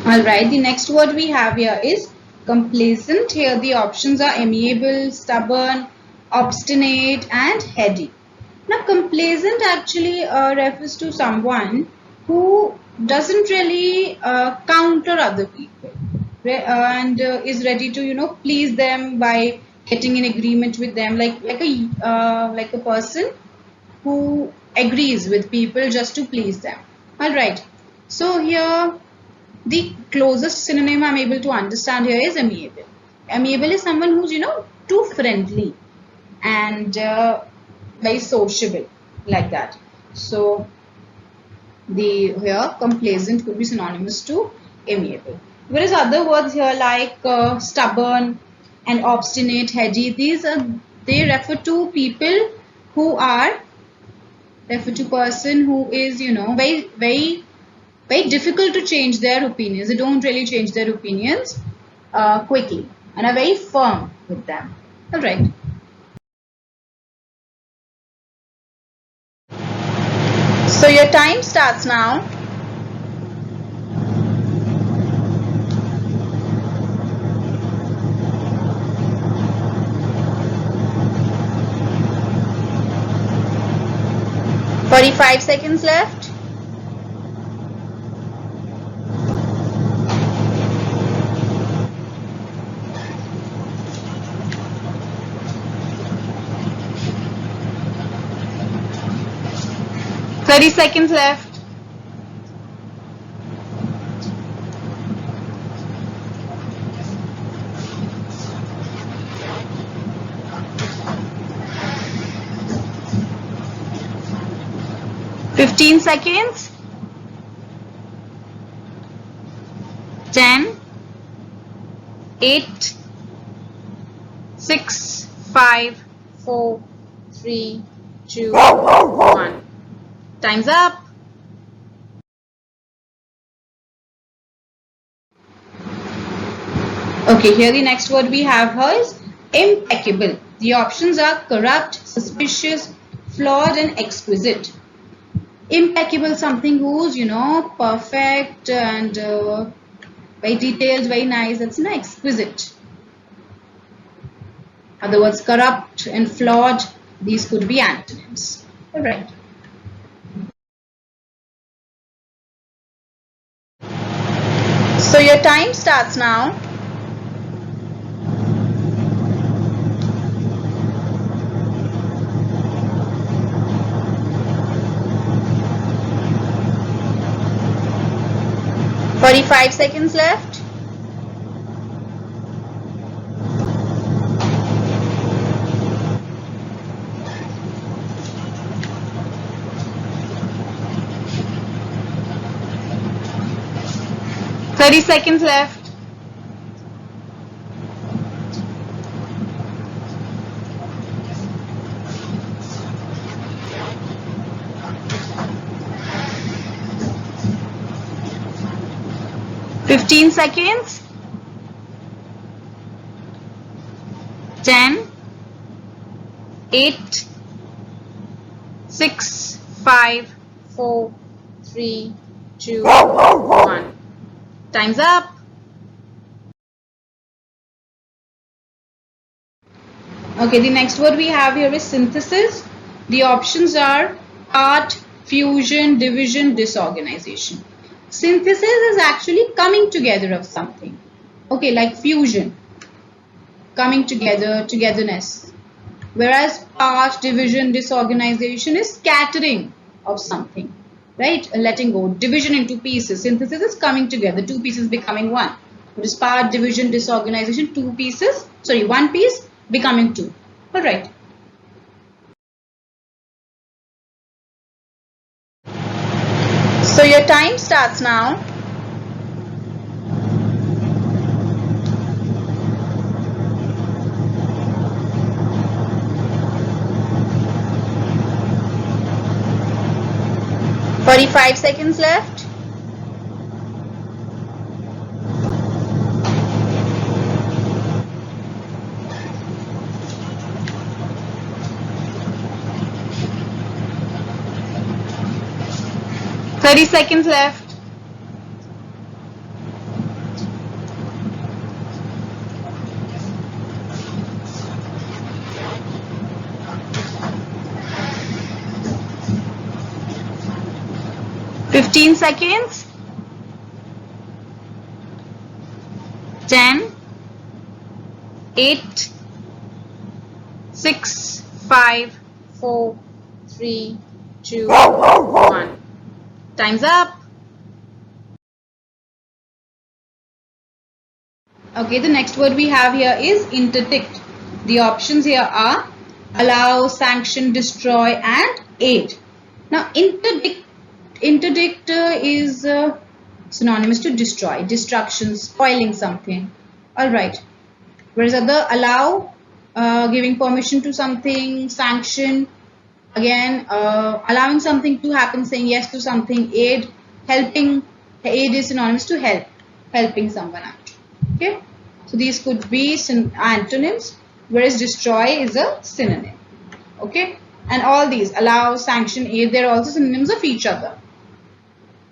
Alright, the next word we have here is complacent. Here the options are amiable, stubborn, obstinate and heady. Now complacent actually refers to someone who doesn't really counter other people and is ready to please them by getting in agreement with them, like a person who agrees with people just to please them. Alright, so here the closest synonym I'm able to understand here is amiable. Amiable is someone who's too friendly and very sociable, like that. So the here complacent could be synonymous to amiable. Whereas other words here like stubborn and obstinate, heady, they refer to people who are refer to person who is very difficult to change their opinions. They don't really change their opinions quickly and are very firm with them. All right. So your time starts now. "45 seconds left. "30 seconds left. "15 seconds. 10, 8, 6, 5, 4, 3, 2, 1. Time's up. Okay, here the next word we have here is impeccable. The options are corrupt, suspicious, flawed and exquisite. Impeccable, something who's perfect and very detailed, very nice. That's exquisite. Other words, corrupt and flawed, these could be antonyms. All right. So your time starts now. "45 seconds left. "30 seconds left. "15 seconds. 10, 8, 6, 5, 4, 3, 2, 1. Time's up. Okay, the next word we have here is synthesis. The options are part, fusion, division, disorganization. Synthesis is actually coming together of something. Okay, like fusion, coming together, togetherness. Whereas part, division, disorganization is scattering of something, right? Letting go, division into pieces. Synthesis is coming together, two pieces becoming one. Whereas part, division, disorganization, one piece becoming two. All right. So your time starts now. "45 seconds left. "30 seconds left. 15 seconds. 10, 8, 6, 5, 4, 3, 2, 1. Time's up. Okay, the next word we have here is interdict. The options here are allow, sanction, destroy and aid. Now interdict is synonymous to destroy, destruction, spoiling something. Alright. Whereas other allow, giving permission to something, sanction, again allowing something to happen, saying yes to something, aid, helping. Aid is synonymous to help, helping someone out. Okay, so these could be antonyms, whereas destroy is a synonym. Okay, and all these allow, sanction, aid, they're also synonyms of each other.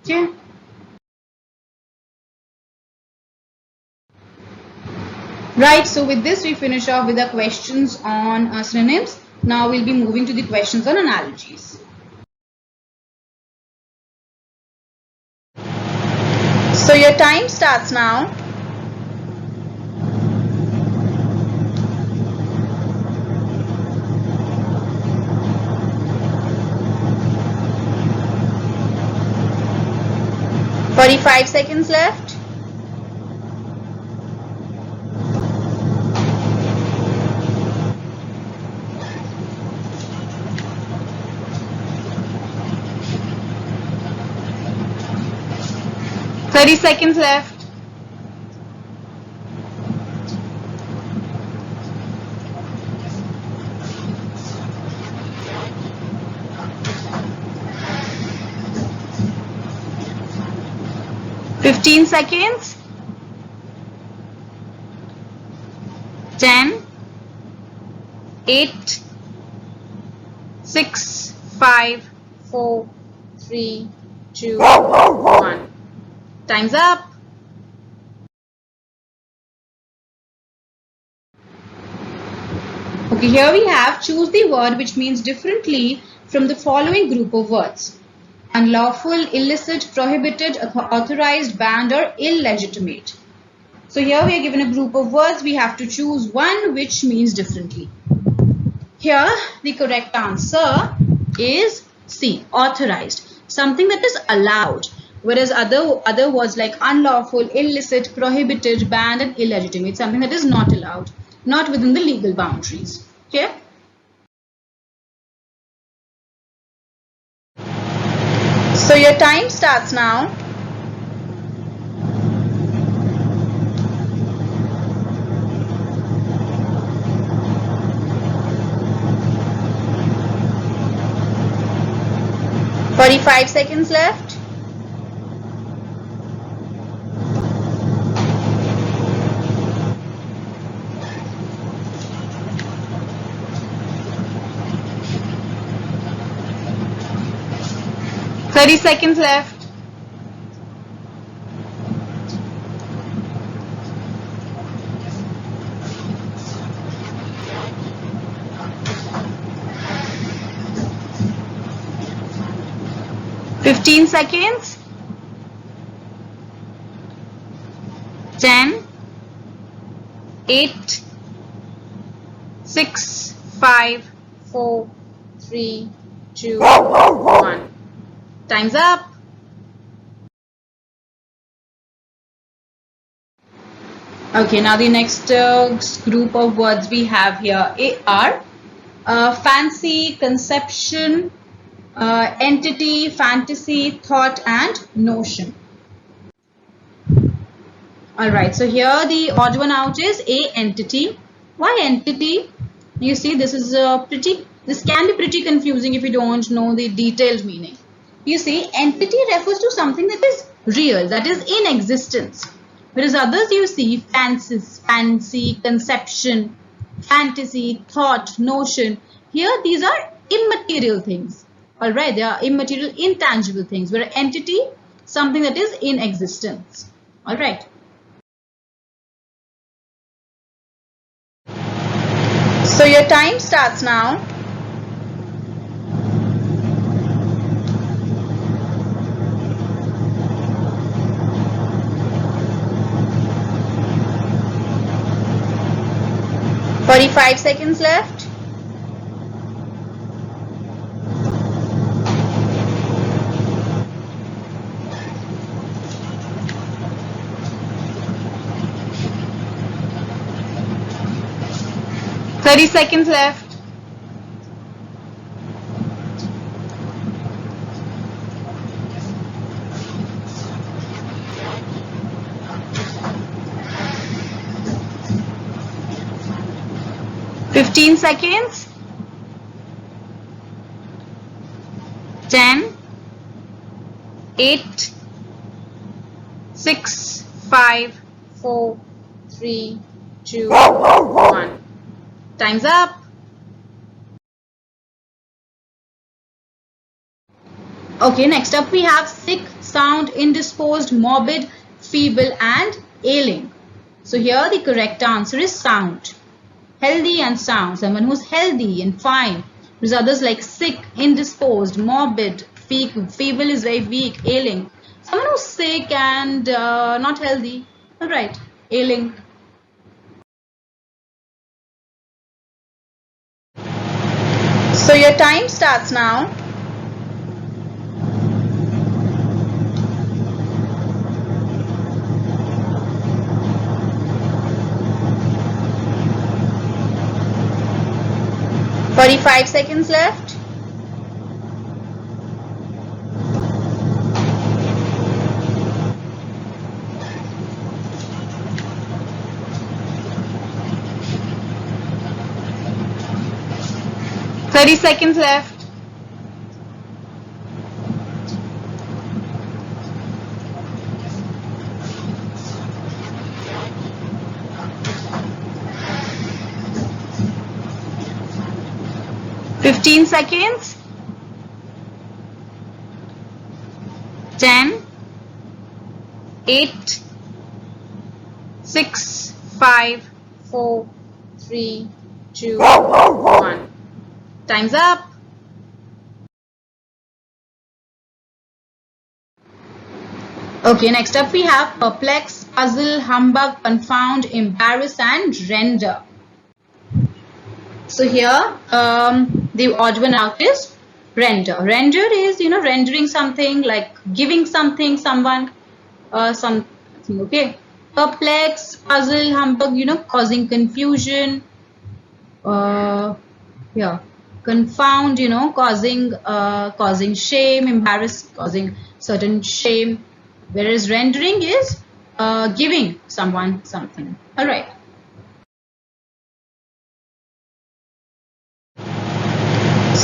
Okay. Right, so with this we finish off with the questions on synonyms. Now we'll be moving to the questions on analogies. So your time starts now. "45 seconds left. "30 seconds left. "15 seconds. 10, 8, 6, 5, 4, 3, 2, 1. Time's up. Okay, here we have choose the word which means differently from the following group of words: unlawful, illicit, prohibited, authorized, banned or illegitimate. So here we are given a group of words. We have to choose one which means differently. Here the correct answer is C, authorized, something that is allowed. Whereas other words like unlawful, illicit, prohibited, banned and illegitimate, something that is not allowed, not within the legal boundaries. Okay. So your time starts now. "45 seconds left. 30 seconds left. "15 seconds. 10, 8, 6, 5, 4, 3, 2, 1. Time's up. Okay, now the next group of words we have here are fancy, conception, entity, fantasy, thought and notion. Alright, so here the odd one out is A, entity. Why entity? You see, this is this can be pretty confusing if you don't know the detailed meaning. You see, entity refers to something that is real, that is in existence. Whereas others you see fancy, conception, fantasy, thought, notion. Here these are immaterial things. Alright, they are immaterial, intangible things. Whereas entity, something that is in existence. Alright. So your time starts now. 45 seconds left. Seconds left. 15 seconds. 10, 8, 6, 5, 4, 3, 2, 1. Time's up. Okay, next up we have sick, sound, indisposed, morbid, feeble and ailing. So here the correct answer is sound. Healthy and sound. Someone who's healthy and fine. There's others like sick, indisposed, morbid, feeble is very weak, ailing. Someone who's sick and not healthy. Alright, ailing. So your time starts now. "45 seconds left. "30 seconds left. 15 seconds. 10, 8, 6, 5, 4, 3, 2, 1. Time's up. Okay, next up we have perplex, puzzle, humbug, confound, embarrass and render. So here the odd one out is render. Render is, rendering something, like giving something, someone, something, okay. Perplex, puzzle, humbug, causing confusion. Yeah. Confound, causing shame, embarrass, causing certain shame. Whereas rendering is giving someone something. Alright.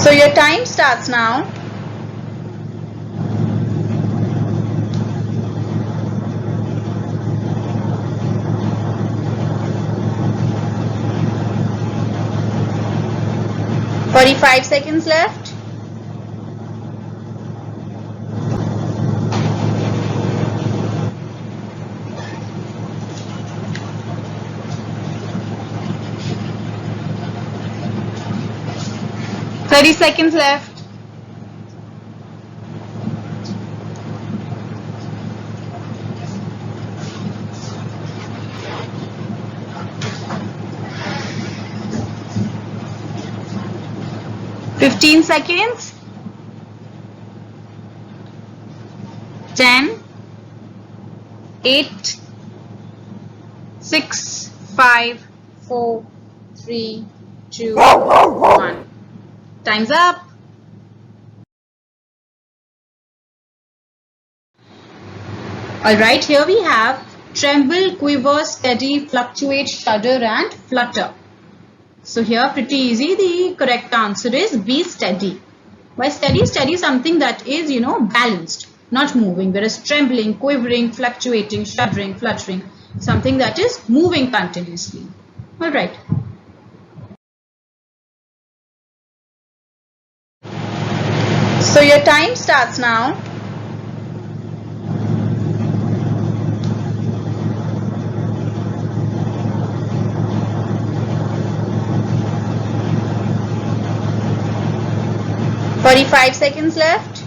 So your time starts now. "45 seconds left. 30 seconds left. 15 seconds. 10, 8, 6, 5, 4, 3, 2, 1. Time's up. Alright, here we have tremble, quiver, steady, fluctuate, shudder and flutter. So here pretty easy, the correct answer is be steady. By steady, steady something that is, balanced, not moving. Whereas trembling, quivering, fluctuating, shuddering, fluttering, something that is moving continuously. Alright. So your time starts now. "45 seconds left.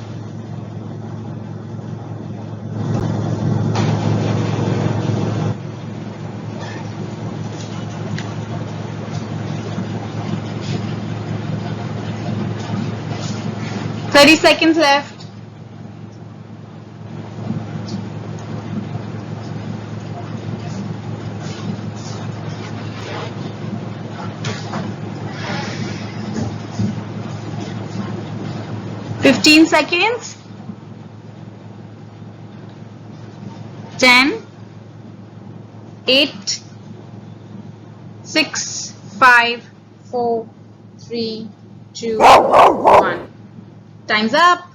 30 seconds left. Fifteen seconds. 10, 8, 6, 5, 4, 3, 2, 1. Time's up.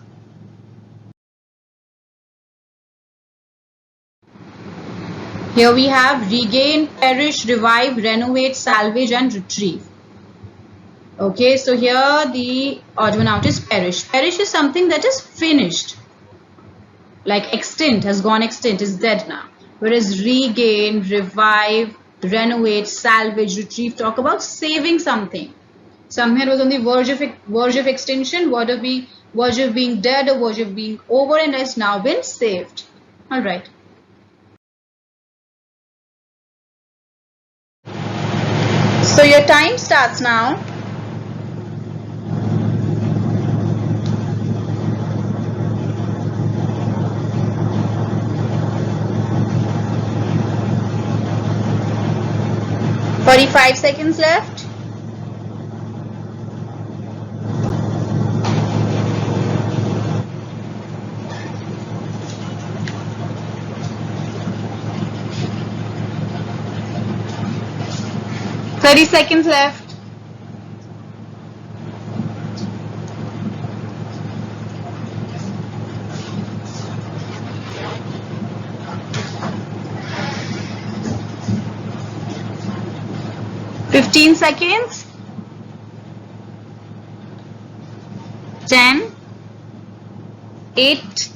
Here we have regain, perish, revive, renovate, salvage and retrieve. Okay, so here the odd one out is perish. Perish is something that is finished. Like extinct, has gone extinct, is dead now. Whereas regain, revive, renovate, salvage, retrieve talk about saving something. Somewhere was on the verge of extinction, verge of being dead or verge of being over and has now been saved. Alright. So your time starts now. Forty-five seconds left. Thirty seconds left. Fifteen seconds. 10, 8,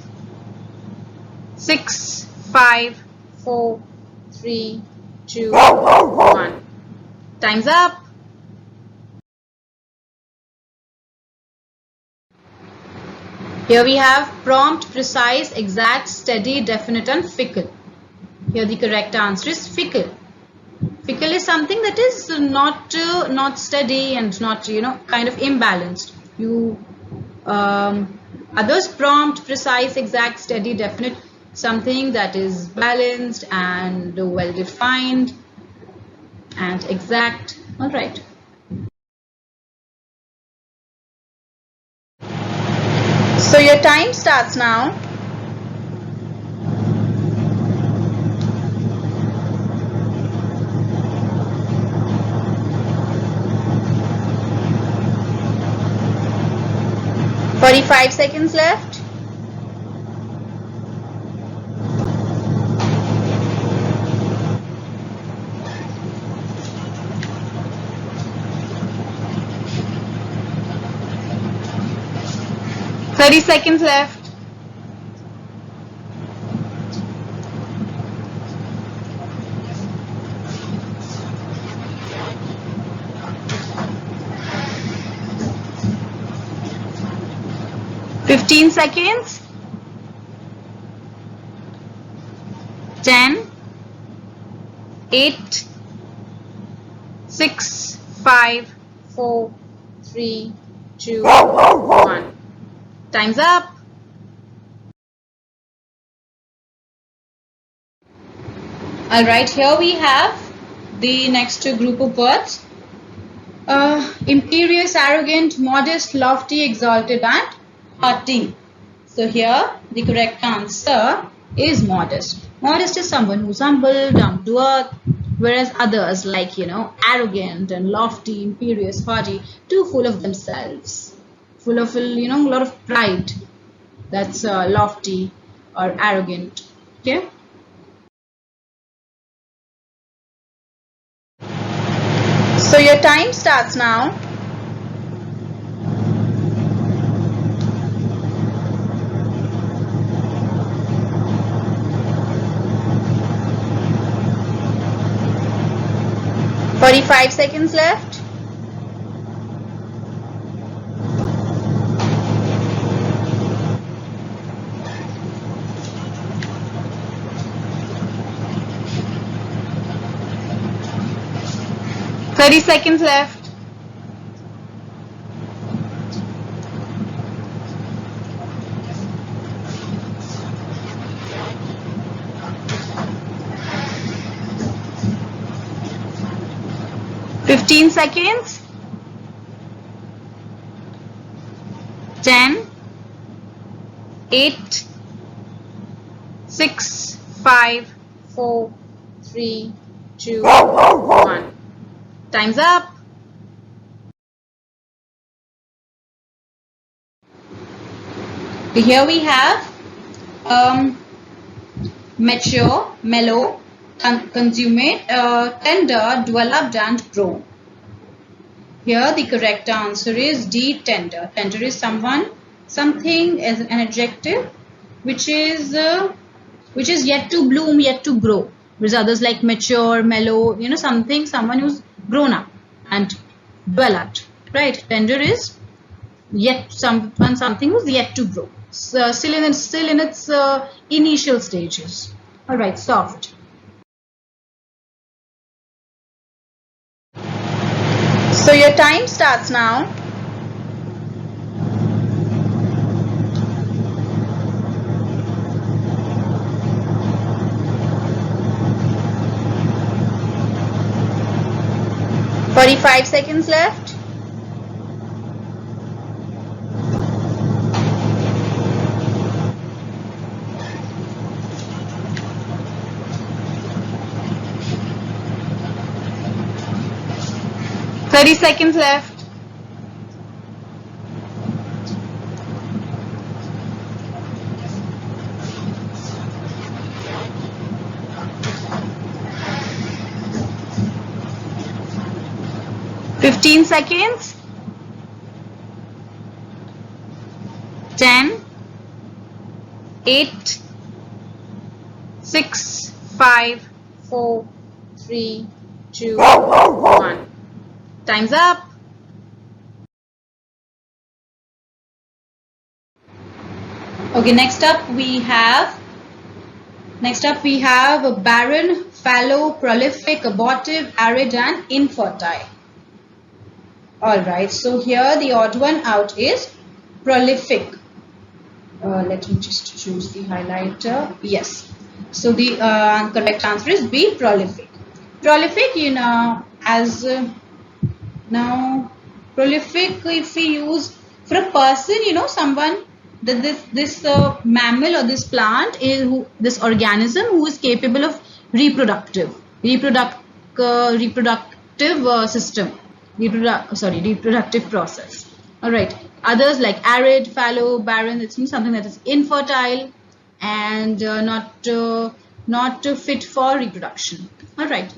6, 5, 4, 3, 2, 1. Time's up. Here we have prompt, precise, exact, steady, definite and fickle. Here the correct answer is fickle. Fickle is something that is not steady and not kind of imbalanced. Others prompt, precise, exact, steady, definite, something that is balanced and well defined and exact. All right. So your time starts now. Forty-five seconds left. Thirty seconds left. Fifteen seconds. 10, 8, 6, 5, 4, 3, 2, 1. Time's up. Alright, here we have the next group of words. Imperious, arrogant, modest, lofty, exalted and haughty. So here the correct answer is modest. Modest is someone who's humble, down to earth, whereas others like arrogant and lofty, imperious, haughty, too full of themselves, full of a lot of pride. That's lofty or arrogant. Okay. So your time starts now. Forty-five seconds left. Thirty seconds left. 15 seconds. 10, 8, 6, 5, 4, 3, 2, 1. Time's up. Here we have mature, mellow, consummate, tender, developed and grown. Here the correct answer is D, tender. Tender is something as an adjective which is yet to bloom, yet to grow. Whereas others like mature, mellow, someone who's grown up and developed, right? Tender is something who's yet to grow. Still in its initial stages. All right, soft. So your time starts now. "45 seconds left. 30 seconds left. 15 seconds. 10, 8, 6, 5, 4, 3, 2, 1. Time's up. Okay, next up we have barren, fallow, prolific, abortive, arid and infertile. Alright, so here the odd one out is prolific. Let me just choose the highlighter. Yes. So the correct answer is B, prolific. Prolific, now prolific, if we use for a person, someone that this mammal or this plant is this organism who is capable of reproductive process. All right. Others like arid, fallow, barren, it means something that is infertile and not fit for reproduction. All right.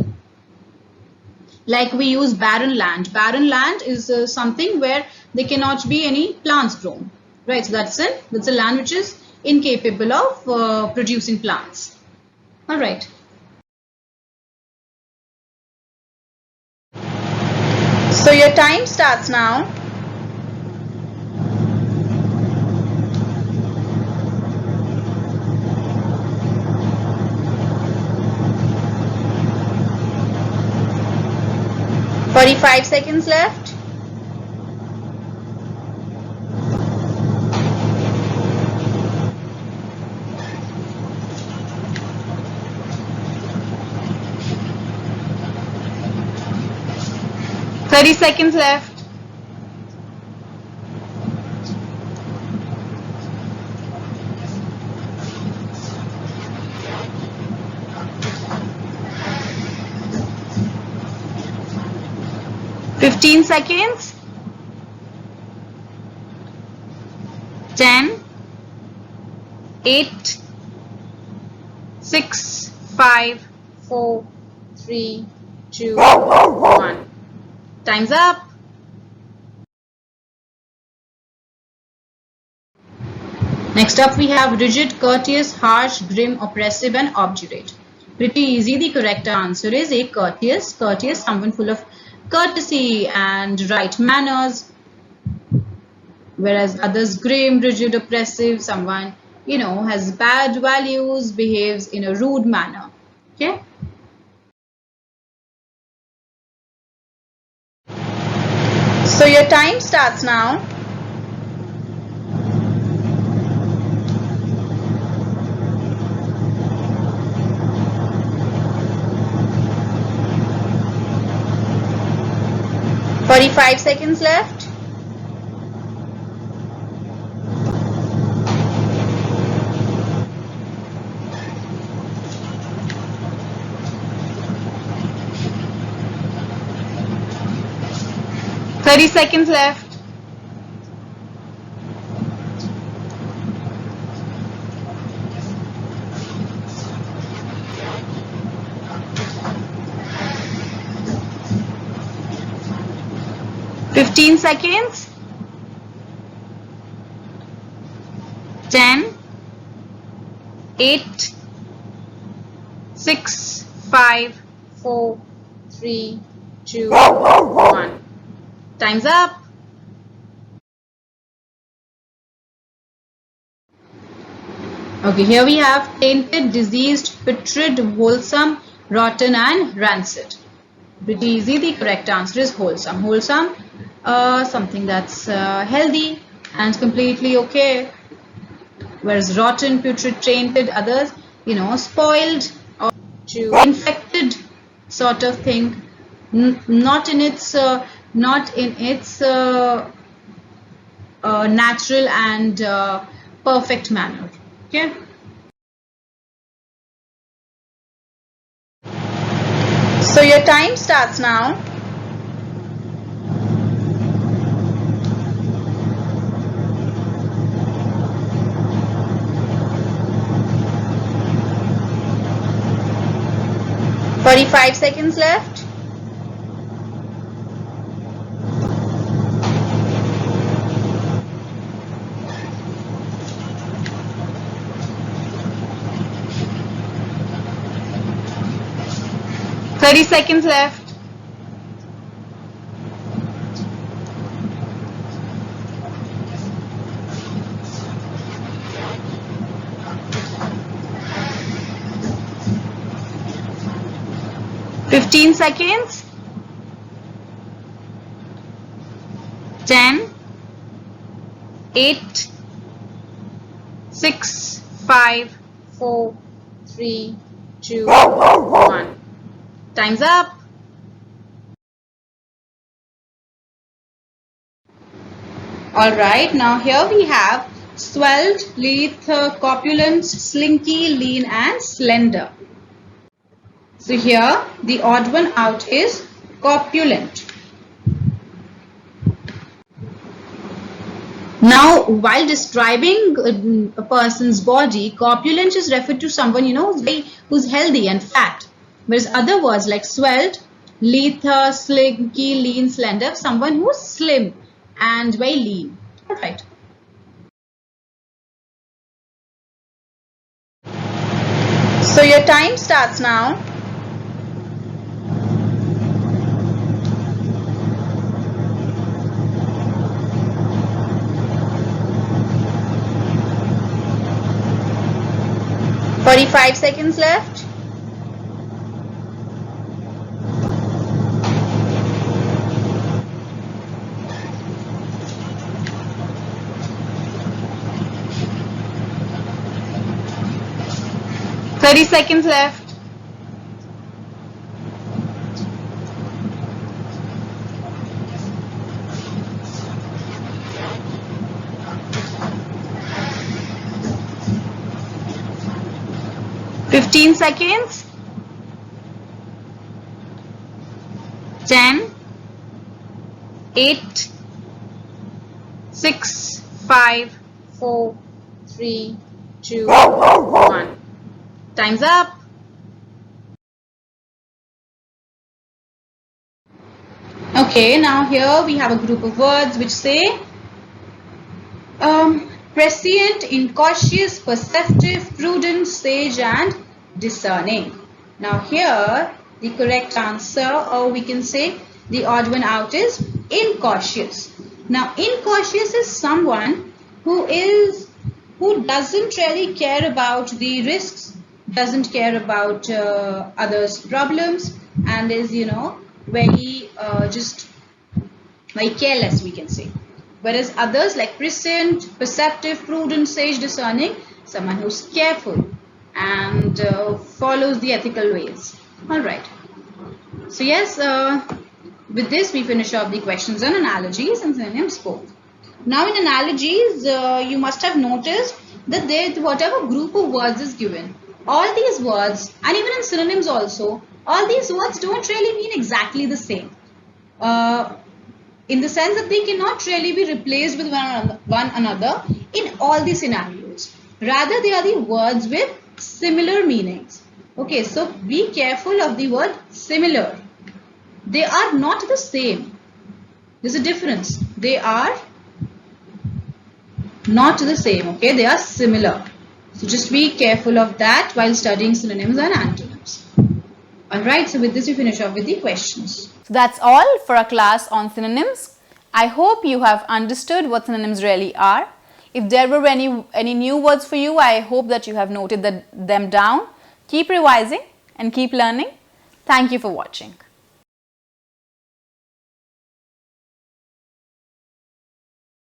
Like we use barren land. Barren land is something where there cannot be any plants grown. Right, so that's a land which is incapable of producing plants. All right. So your time starts now. "45 seconds left. 30 seconds left. 15 seconds. 10, 8, 6, 5, 4, 3, 2, 1. Time's up. Next up we have rigid, courteous, harsh, grim, oppressive and obdurate. Pretty easy. The correct answer is A, courteous. Courteous, someone full of courtesy and right manners. Whereas others grim, rigid, oppressive, someone has bad values, behaves in a rude manner. Okay. So your time starts now. 45 seconds left. Thirty seconds left. 15 seconds. 10, 8, 6, 5, 4, 3, 2, 1. Time's up. Okay, here we have tainted, diseased, putrid, wholesome, rotten and rancid. Pretty easy. The correct answer is wholesome. Wholesome, something that's healthy and completely okay. Whereas rotten, putrid, tainted, others, spoiled or infected sort of thing, not in its natural and perfect manner. Okay. So your time starts now. "45 seconds left. "30 seconds left. "15 seconds. 10, 8, 6, 5, 4, 3, 2, 1. Time's up. Alright, now here we have svelte, lithe, corpulent, slinky, lean and slender. So here the odd one out is corpulent. Now, while describing a person's body, corpulent is referred to someone who's healthy and fat. Whereas other words like svelte, lithe, slinky, lean, slender, someone who's slim and very lean. Alright. So your time starts now. "45 seconds left. "30 seconds left. "15 seconds. 10, 8, 6, 5, 4, 3, 2, 1. Time's up. Okay, now here we have a group of words which say prescient, incautious, perceptive, prudent, sage and discerning. Now here the correct answer, or we can say the odd one out, is incautious. Now incautious is someone who doesn't really care about the risks, doesn't care about others' problems, and is very careless, we can say. Whereas others like prescient, perceptive, prudent, sage, discerning, someone who's careful and follows the ethical ways. Alright. So yes, with this, we finish off the questions on analogies and synonyms both. Now, in analogies, you must have noticed that whatever group of words is given, all these words, and even in synonyms also, all these words don't really mean exactly the same. In the sense that they cannot really be replaced with one another in all the scenarios. Rather, they are the words with similar meanings. Okay, so be careful of the word similar. They are not the same. There's a difference. They are not the same. Okay, they are similar. So just be careful of that while studying synonyms and antonyms. Alright, so with this we finish off with the questions. So that's all for our class on synonyms. I hope you have understood what synonyms really are. If there were any new words for you, I hope that you have noted them down. Keep revising and keep learning. Thank you for watching.